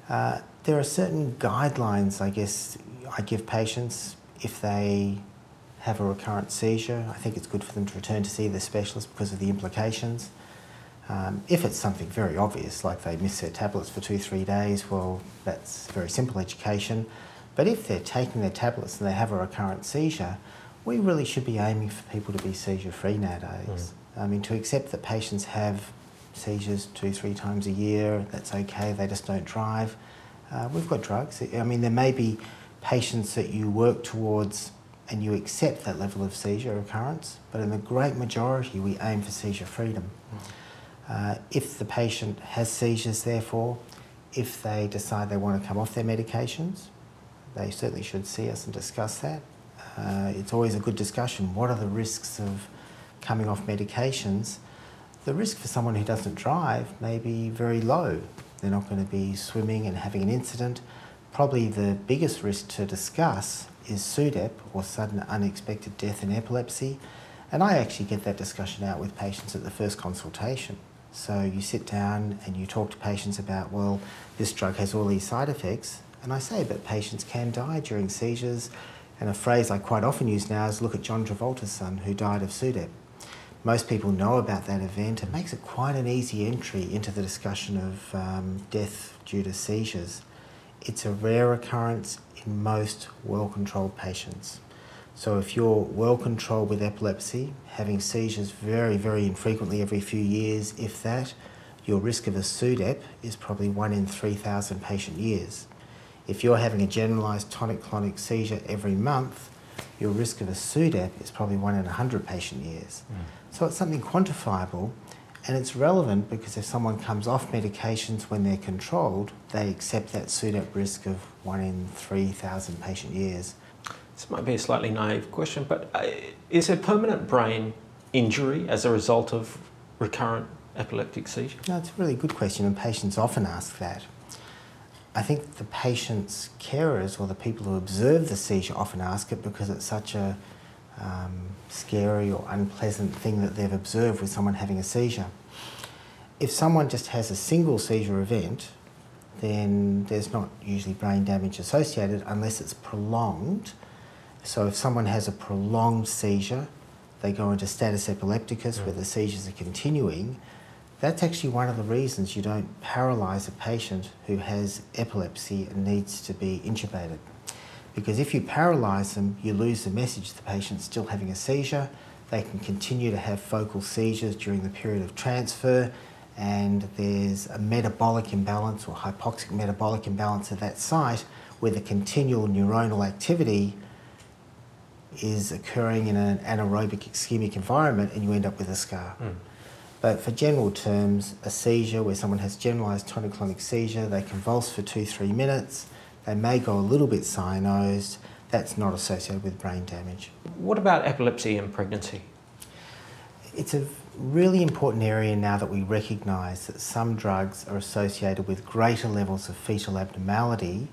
[SPEAKER 7] There are certain guidelines, I guess, I give patients if they have a recurrent seizure. I think it's good for them to return to see their specialist because of the implications. If it's something very obvious, like they miss their tablets for 2-3 days, well, that's very simple education. But if they're taking their tablets and they have a recurrent seizure, we really should be aiming for people to be seizure-free nowadays. I mean, to accept that patients have seizures 2-3 times a year, that's okay, they just don't drive. We've got drugs. I mean, there may be patients that you work towards and you accept that level of seizure occurrence, but in the great majority, we aim for seizure freedom. If the patient has seizures, therefore, if they decide they want to come off their medications, they certainly should see us and discuss that. It's always a good discussion. What are the risks of coming off medications? The risk for someone who doesn't drive may be very low. They're not going to be swimming and having an incident. Probably the biggest risk to discuss is SUDEP, or sudden unexpected death in epilepsy. And I actually get that discussion out with patients at the first consultation. So you sit down and you talk to patients about, well, this drug has all these side effects. And I say, but patients can die during seizures. And a phrase I quite often use now is, look at John Travolta's son who died of SUDEP. Most people know about that event. It makes it quite an easy entry into the discussion of death due to seizures. It's a rare occurrence in most well-controlled patients. So if you're well-controlled with epilepsy, having seizures very, very infrequently every few years, if that, your risk of a SUDEP is probably 1 in 3,000 patient years. If you're having a generalised tonic-clonic seizure every month, your risk of a SUDEP is probably 1 in 100 patient years. So it's something quantifiable, and it's relevant because if someone comes off medications when they're controlled, they accept that SUDEP risk of 1 in 3,000 patient years.
[SPEAKER 6] This might be a slightly naive question, but is there permanent brain injury as a result of recurrent epileptic seizure?
[SPEAKER 7] No, it's a really good question, and patients often ask that. I think the patient's carers or the people who observe the seizure often ask it because it's such a scary or unpleasant thing that they've observed with someone having a seizure. If someone just has a single seizure event, then there's not usually brain damage associated unless it's prolonged. So if someone has a prolonged seizure, they go into status epilepticus where the seizures are continuing. That's actually one of the reasons you don't paralyse a patient who has epilepsy and needs to be intubated. Because if you paralyse them, you lose the message the patient's still having a seizure. They can continue to have focal seizures during the period of transfer, and there's a metabolic imbalance or hypoxic metabolic imbalance at that site where the continual neuronal activity is occurring in an anaerobic ischemic environment, and you end up with a scar. But for general terms, a seizure where someone has generalised tonic-clonic seizure, they convulse for 2-3 minutes, they may go a little bit cyanosed, that's not associated with brain damage.
[SPEAKER 6] What about epilepsy and pregnancy?
[SPEAKER 7] It's a really important area now that we recognise that some drugs are associated with greater levels of fetal abnormality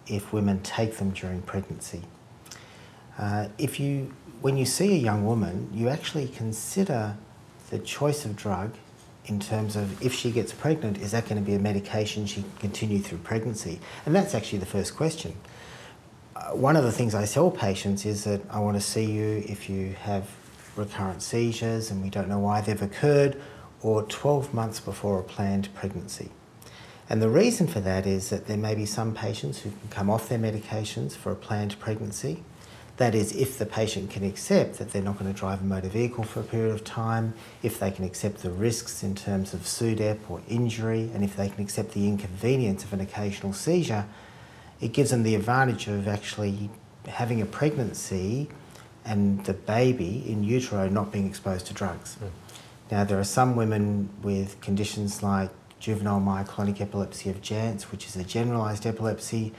[SPEAKER 7] if women take them during pregnancy. When you see a young woman, you actually consider the choice of drug in terms of if she gets pregnant, is that going to be a medication she can continue through pregnancy? And that's actually the first question. One of the things I tell patients is that I want to see you if you have recurrent seizures and we don't know why they've occurred, or 12 months before a planned pregnancy. And the reason for that is that there may be some patients who can come off their medications for a planned pregnancy. That is, if the patient can accept that they're not going to drive a motor vehicle for a period of time, if they can accept the risks in terms of SUDEP or injury, and if they can accept the inconvenience of an occasional seizure, it gives them the advantage of actually having a pregnancy and the baby in utero not being exposed to drugs. Now, there are some women with conditions like juvenile myoclonic epilepsy of Janz, which is a generalised epilepsy,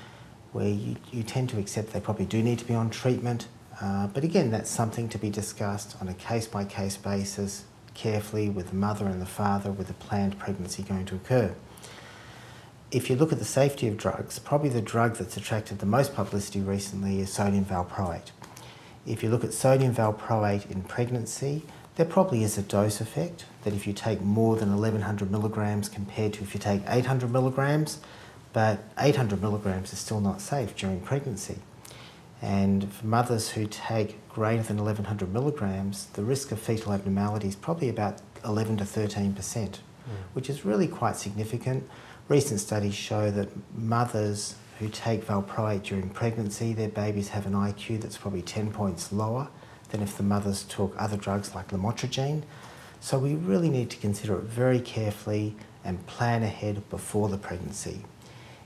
[SPEAKER 7] where you tend to accept they probably do need to be on treatment. But again, that's something to be discussed on a case-by-case basis, carefully with the mother and the father, with a planned pregnancy going to occur. If you look at the safety of drugs, probably the drug that's attracted the most publicity recently is sodium valproate. If you look at sodium valproate in pregnancy, there probably is a dose effect, that if you take more than 1100 milligrams compared to if you take 800 milligrams, but 800 milligrams is still not safe during pregnancy. And for mothers who take greater than 1100 milligrams, the risk of fetal abnormality is probably about 11 to 13%, which is really quite significant. Recent studies show that mothers who take valproate during pregnancy, their babies have an IQ that's probably 10 points lower than if the mothers took other drugs like lamotrigine. So we really need to consider it very carefully and plan ahead before the pregnancy.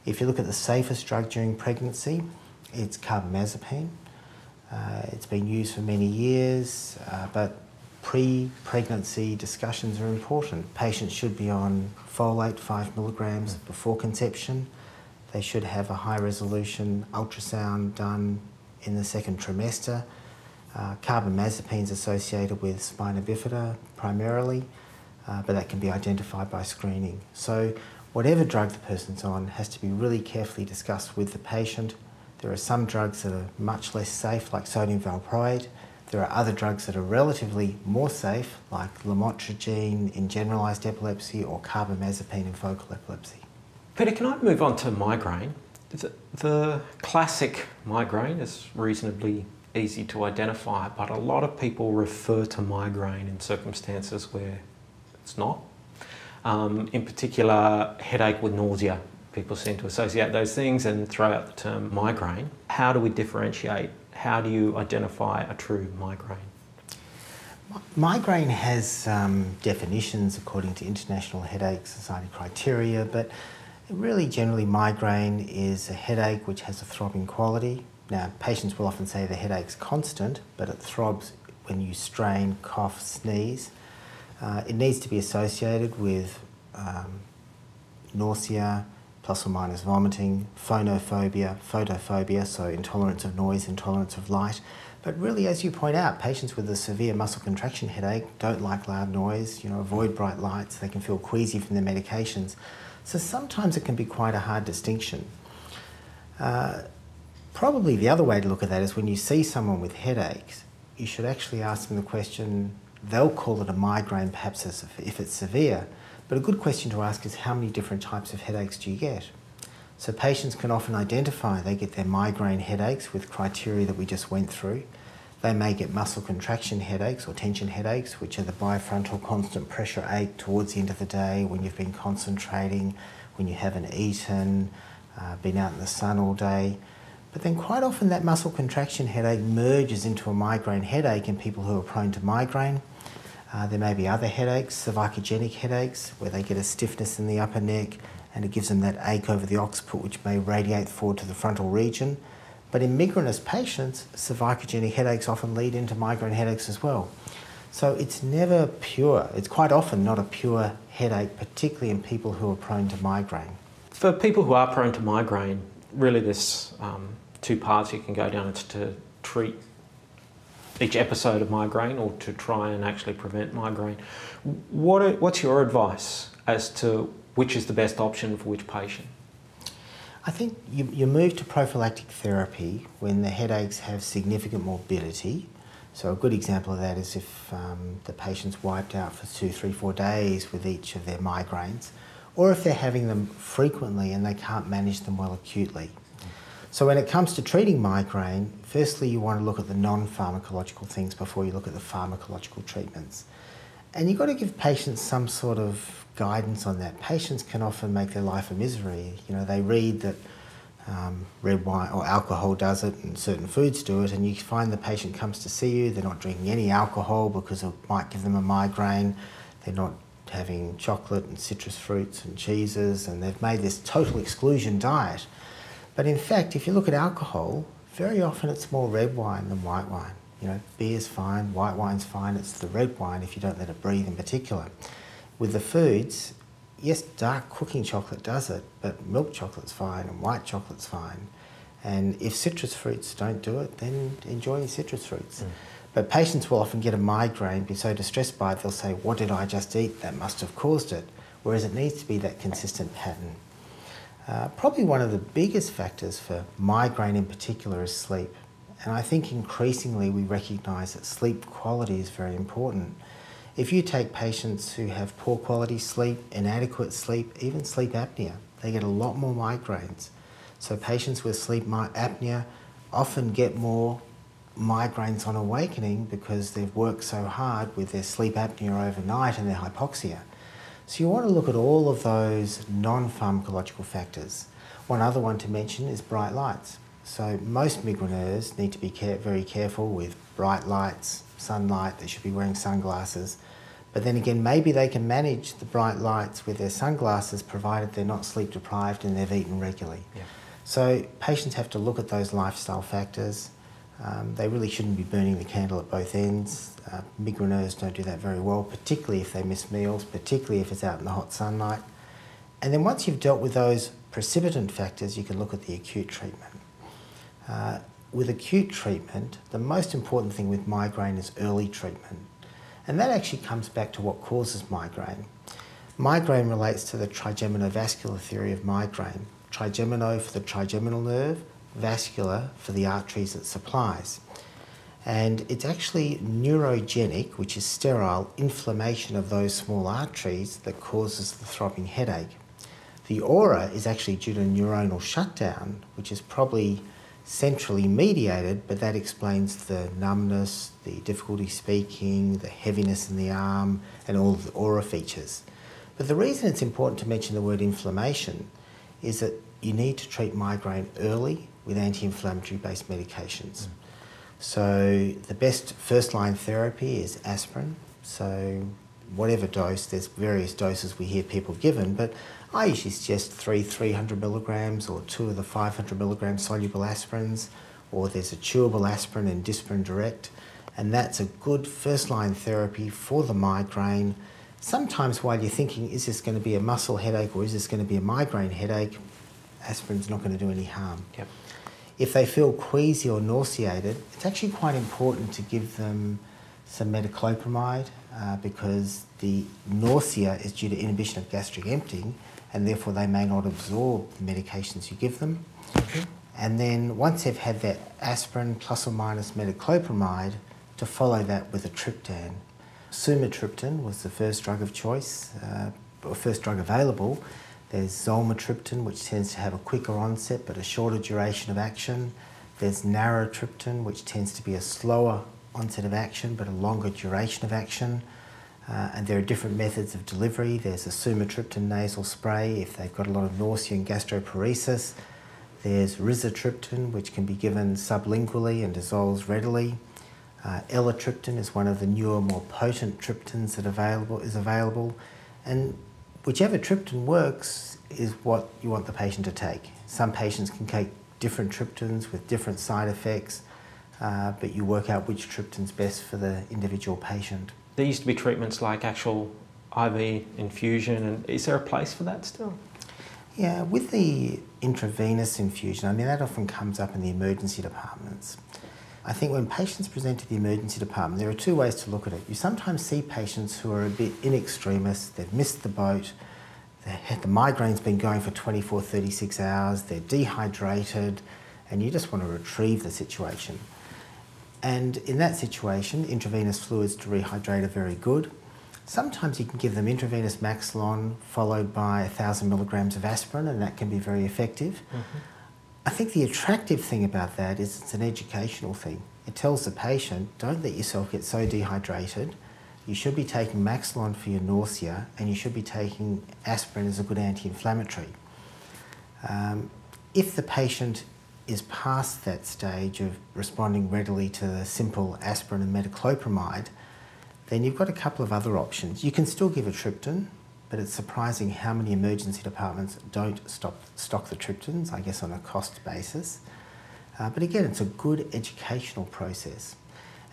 [SPEAKER 7] If you look at the safest drug during pregnancy, it's carbamazepine. It's been used for many years, but pre-pregnancy discussions are important. Patients should be on folate 5 milligrams before conception. They should have a high-resolution ultrasound done in the second trimester. Carbamazepine is associated with spina bifida primarily, but that can be identified by screening. So whatever drug the person's on has to be really carefully discussed with the patient. There are some drugs that are much less safe, like sodium valproate. There are other drugs that are relatively more safe, like lamotrigine in generalised epilepsy or carbamazepine in focal epilepsy.
[SPEAKER 6] Peter, can I move on to migraine? The classic migraine is reasonably easy to identify, but a lot of people refer to migraine in circumstances where it's not. In particular, headache with nausea. People seem to associate those things and throw out the term migraine. How do we differentiate? How do you identify a true migraine?
[SPEAKER 7] Migraine has definitions according to International Headache Society criteria, but really generally migraine is a headache which has a throbbing quality. Now, patients will often say the headache's constant, but it throbs when you strain, cough, sneeze. It needs to be associated with nausea, plus or minus vomiting, photophobia, so intolerance of noise, intolerance of light. But really, as you point out, patients with a severe muscle contraction headache don't like loud noise, avoid bright lights, they can feel queasy from their medications. So sometimes it can be quite a hard distinction. Probably the other way to look at that is when you see someone with headaches, you should actually ask them the question, they'll call it a migraine perhaps if it's severe, but a good question to ask is how many different types of headaches do you get? So patients can often identify they get their migraine headaches with criteria that we just went through. They may get muscle contraction headaches or tension headaches, which are the bifrontal constant pressure ache towards the end of the day when you've been concentrating, when you haven't eaten, been out in the sun all day. But then quite often that muscle contraction headache merges into a migraine headache in people who are prone to migraine. There may be other headaches, cervicogenic headaches, where they get a stiffness in the upper neck and it gives them that ache over the occiput which may radiate forward to the frontal region. But in migrainous patients, cervicogenic headaches often lead into migraine headaches as well. So it's never pure. It's quite often not a pure headache, particularly in people who are prone to migraine.
[SPEAKER 6] For people who are prone to migraine, really there's two paths you can go down. It's to treat each episode of migraine or to try and actually prevent migraine. What's your advice as to which is the best option for which patient?
[SPEAKER 7] I think you move to prophylactic therapy when the headaches have significant morbidity. So a good example of that is if the patient's wiped out for 2, 3, 4 days with each of their migraines, or if they're having them frequently and they can't manage them well acutely. So when it comes to treating migraine, firstly you want to look at the non-pharmacological things before you look at the pharmacological treatments. And you've got to give patients some sort of guidance on that. Patients can often make their life a misery. They read that red wine or alcohol does it and certain foods do it, and you find the patient comes to see you, they're not drinking any alcohol because it might give them a migraine, they're not having chocolate and citrus fruits and cheeses, and they've made this total exclusion diet. But in fact, if you look at alcohol, very often it's more red wine than white wine. You know, beer's fine, white wine's fine, it's the red wine if you don't let it breathe in particular. With the foods, yes, dark cooking chocolate does it, but milk chocolate's fine and white chocolate's fine. And if citrus fruits don't do it, then enjoy your citrus fruits. But patients will often get a migraine, be so distressed by it, they'll say, what did I just eat? That must have caused it. Whereas it needs to be that consistent pattern. Probably one of the biggest factors for migraine in particular is sleep. And I think increasingly we recognise that sleep quality is very important. If you take patients who have poor quality sleep, inadequate sleep, even sleep apnea, they get a lot more migraines. So patients with sleep apnea often get more migraines on awakening because they've worked so hard with their sleep apnea overnight and their hypoxia. So you want to look at all of those non-pharmacological factors. One other one to mention is bright lights. So most migraineurs need to be very careful with bright lights, sunlight, they should be wearing sunglasses. But then again, maybe they can manage the bright lights with their sunglasses provided they're not sleep deprived and they've eaten regularly. Yeah. So patients have to look at those lifestyle factors. They really shouldn't be burning the candle at both ends. Migraineurs don't do that very well, particularly if they miss meals, particularly if it's out in the hot sunlight. And then once you've dealt with those precipitant factors, you can look at the acute treatment. With acute treatment, the most important thing with migraine is early treatment. And that actually comes back to what causes migraine. Migraine relates to the trigeminovascular theory of migraine. Trigemino for the trigeminal nerve, vascular for the arteries it supplies. And it's actually neurogenic, which is sterile, inflammation of those small arteries that causes the throbbing headache. The aura is actually due to neuronal shutdown, which is probably centrally mediated, but that explains the numbness, the difficulty speaking, the heaviness in the arm, and all of the aura features. But the reason it's important to mention the word inflammation is that you need to treat migraine early with anti-inflammatory based medications. So the best first-line therapy is aspirin. So whatever dose, there's various doses we hear people given, but I usually suggest 300 milligrams or 2 of the 500 milligram soluble aspirins, or there's a chewable aspirin and Dispirin Direct, and that's a good first-line therapy for the migraine. Sometimes while you're thinking, is this going to be a muscle headache or is this going to be a migraine headache, aspirin's not going to do any harm. Yep. If they feel queasy or nauseated, it's actually quite important to give them some metoclopramide because the nausea is due to inhibition of gastric emptying, and therefore they may not absorb the medications you give them. And then once they've had that aspirin plus or minus metoclopramide, to follow that with a triptan. Sumatriptan was the first drug of choice, or first drug available. There's zolmitriptan, which tends to have a quicker onset but a shorter duration of action. There's naratriptan, which tends to be a slower onset of action but a longer duration of action. And there are different methods of delivery. There's a sumatriptan nasal spray if they've got a lot of nausea and gastroparesis. There's rizatriptan, which can be given sublingually and dissolves readily. Elatriptan is one of the newer, more potent triptans that is available. And whichever triptan works is what you want the patient to take. Some patients can take different triptans with different side effects, but you work out which triptan's best for the individual patient.
[SPEAKER 6] There used to be treatments like actual IV infusion, and is there a place for that still?
[SPEAKER 7] Yeah, with the intravenous infusion, I mean, that often comes up in the emergency departments. I think when patients present to the emergency department, there are two ways to look at it. You sometimes see patients who are a bit in extremis, they've missed the boat, the migraine's been going for 24, 36 hours, they're dehydrated, and you just want to retrieve the situation. And in that situation, intravenous fluids to rehydrate are very good. Sometimes you can give them intravenous Maxilon followed by 1,000 milligrams of aspirin, and that can be very effective. I think the attractive thing about that is it's an educational thing. It tells the patient, don't let yourself get so dehydrated. You should be taking Maxilon for your nausea, and you should be taking aspirin as a good anti-inflammatory. If the patient is past that stage of responding readily to the simple aspirin and metoclopramide, then you've got a couple of other options. You can still give a triptan, but it's surprising how many emergency departments don't stock the triptans, I guess on a cost basis. But again, it's a good educational process.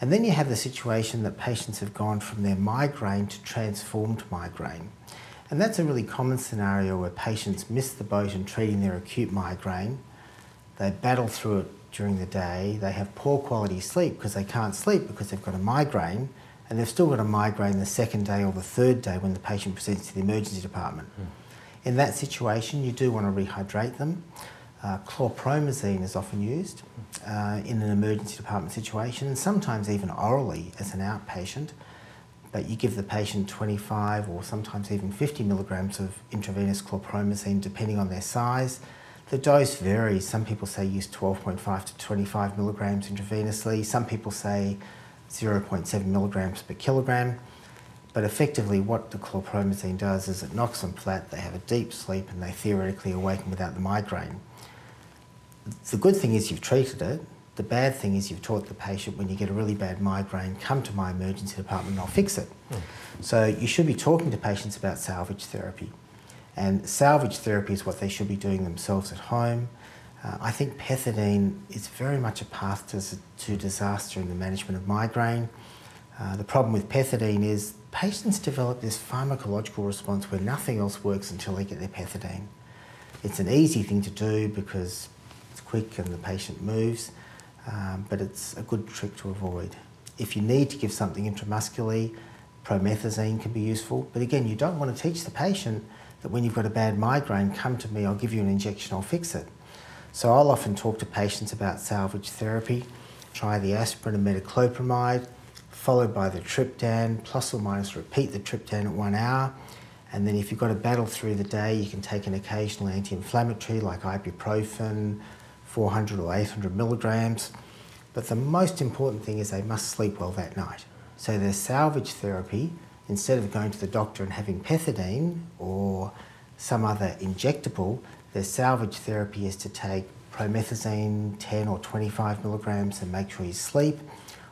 [SPEAKER 7] And then you have the situation that patients have gone from their migraine to transformed migraine. And that's a really common scenario where patients miss the boat in treating their acute migraine. They battle through it during the day. They have poor quality sleep because they can't sleep because they've got a migraine, and they've still got a migraine the second day or the third day when the patient presents to the emergency department. In that situation, you do want to rehydrate them. Chlorpromazine is often used in an emergency department situation, and sometimes even orally as an outpatient. But you give the patient 25 or sometimes even 50 milligrams of intravenous chlorpromazine depending on their size. The dose varies. Some people say use 12.5 to 25 milligrams intravenously. Some people say 0.7 milligrams per kilogram. But effectively what the chlorpromazine does is it knocks them flat, they have a deep sleep, and they theoretically awaken without the migraine. The good thing is you've treated it. The bad thing is you've taught the patient, when you get a really bad migraine, come to my emergency department and I'll fix it. So you should be talking to patients about salvage therapy. And salvage therapy is what they should be doing themselves at home. I think pethidine is very much a path to disaster in the management of migraine. The problem with pethidine is patients develop this pharmacological response where nothing else works until they get their pethidine. It's an easy thing to do because it's quick and the patient moves, but it's a good trick to avoid. If you need to give something intramuscularly, promethazine can be useful, but again, you don't want to teach the patient that when you've got a bad migraine, come to me, I'll give you an injection, I'll fix it. So I'll often talk to patients about salvage therapy, try the aspirin and metoclopramide, followed by the triptan, plus or minus repeat the triptan at 1 hour. And then if you've got to battle through the day, you can take an occasional anti-inflammatory like ibuprofen, 400 or 800 milligrams. But the most important thing is they must sleep well that night. So their salvage therapy, instead of going to the doctor and having pethidine or some other injectable, their salvage therapy is to take promethazine 10 or 25 milligrams and make sure you sleep,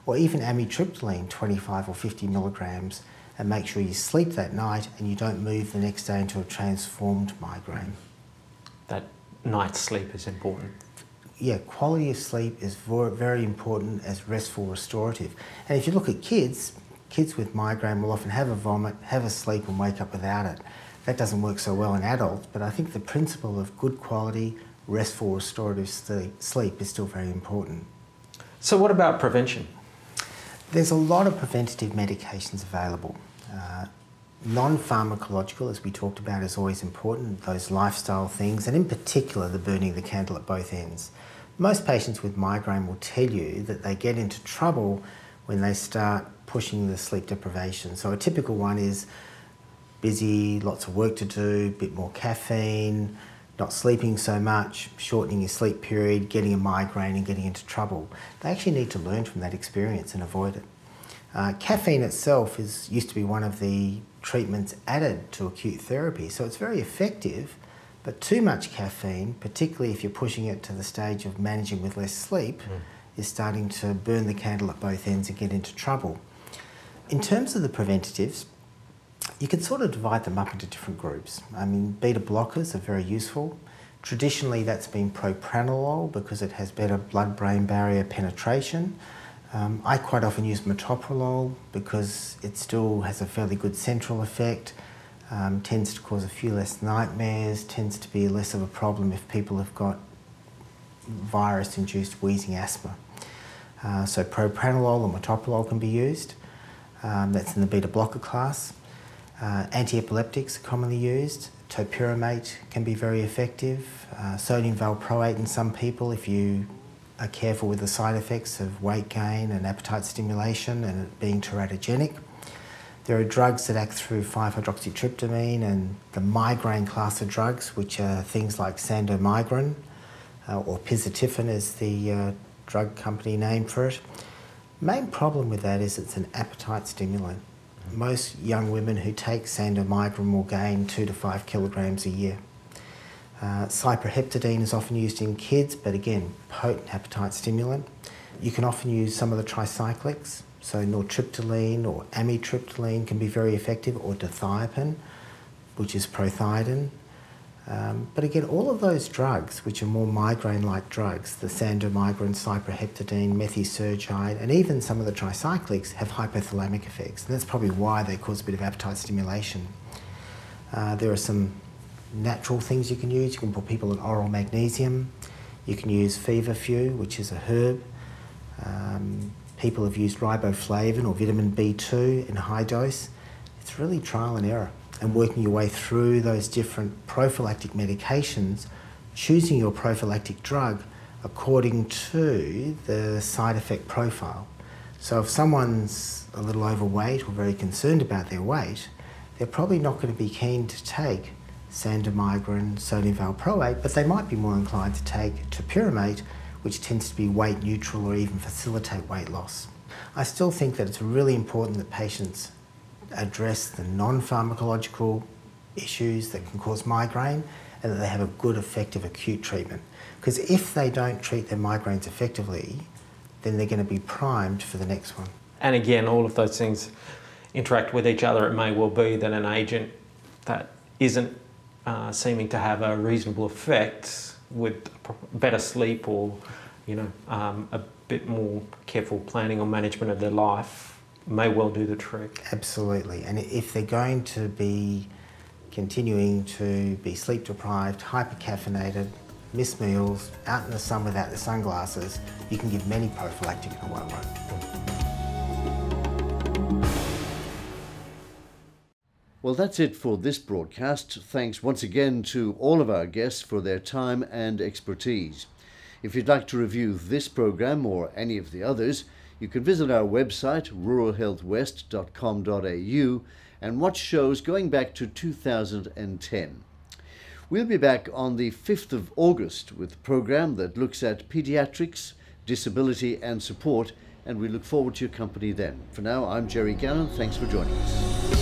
[SPEAKER 7] or even amitriptyline 25 or 50 milligrams and make sure you sleep that night and you don't move the next day into a transformed migraine.
[SPEAKER 6] That night's sleep is important.
[SPEAKER 7] Yeah, quality of sleep is very important as restful restorative. And if you look at kids with migraine will often have a vomit, have a sleep and wake up without it. That doesn't work so well in adults, but I think the principle of good quality, restful restorative sleep is still very important.
[SPEAKER 6] So what about prevention?
[SPEAKER 7] There's a lot of preventative medications available. Non-pharmacological, as we talked about, is always important, those lifestyle things, and in particular the burning the candle at both ends. Most patients with migraine will tell you that they get into trouble when they start pushing the sleep deprivation. So a typical one is busy, lots of work to do, a bit more caffeine, not sleeping so much, shortening your sleep period, getting a migraine and getting into trouble. They actually need to learn from that experience and avoid it. Caffeine itself used to be one of the treatments added to acute therapy, so it's very effective, but too much caffeine, particularly if you're pushing it to the stage of managing with less sleep, is starting to burn the candle at both ends and get into trouble. In terms of the preventatives, you can sort of divide them up into different groups. I mean, beta blockers are very useful. Traditionally, that's been propranolol because it has better blood-brain barrier penetration. I quite often use metoprolol because it still has a fairly good central effect, tends to cause a few less nightmares, tends to be less of a problem if people have got virus-induced wheezing asthma. So propranolol or metoprolol can be used. That's in the beta blocker class. Anti-epileptics are commonly used. Topiramate can be very effective. Sodium valproate in some people if you are careful with the side effects of weight gain and appetite stimulation and it being teratogenic. There are drugs that act through 5-hydroxytryptamine and the migraine class of drugs, which are things like Sandomigrine or Pizotifin is the drug company name for it. Main problem with that is it's an appetite stimulant. Most young women who take Sandomigrine will gain 2 to 5 kilograms a year. Cyproheptadine is often used in kids, but again, potent appetite stimulant. You can often use some of the tricyclics, so nortriptyline or amitriptyline can be very effective, or dithiapine, which is prothionin. But again, all of those drugs, which are more migraine-like drugs, the sandomigrine, cyproheptadine, methysergide, and even some of the tricyclics have hypothalamic effects. And that's probably why they cause a bit of appetite stimulation. There are some natural things you can use. You can put people on oral magnesium. You can use feverfew, which is a herb. People have used riboflavin or vitamin B2 in high dose. It's really trial and error and working your way through those different prophylactic medications, choosing your prophylactic drug according to the side effect profile. So if someone's a little overweight or very concerned about their weight, they're probably not going to be keen to take sandomigrine, sodium valproate, but they might be more inclined to take topiramate, which tends to be weight neutral or even facilitate weight loss. I still think that it's really important that patients address the non-pharmacological issues that can cause migraine and that they have a good, effective acute treatment. Because if they don't treat their migraines effectively, then they're going to be primed for the next one.
[SPEAKER 6] And again, all of those things interact with each other. It may well be that an agent that isn't seeming to have a reasonable effect with better sleep or a bit more careful planning or management of their life may well do the trick.
[SPEAKER 7] Absolutely. And if they're going to be continuing to be sleep deprived, hypercaffeinated, miss meals, out in the sun without the sunglasses, you can give many prophylactic and it won't work.
[SPEAKER 1] Well, that's it for this broadcast. Thanks once again to all of our guests for their time and expertise. If you'd like to review this program or any of the others, you can visit our website, ruralhealthwest.com.au, and watch shows going back to 2010. We'll be back on the 5th of August with a program that looks at pediatrics, disability and support, and we look forward to your company then. For now, I'm Jerry Gannon. Thanks for joining us.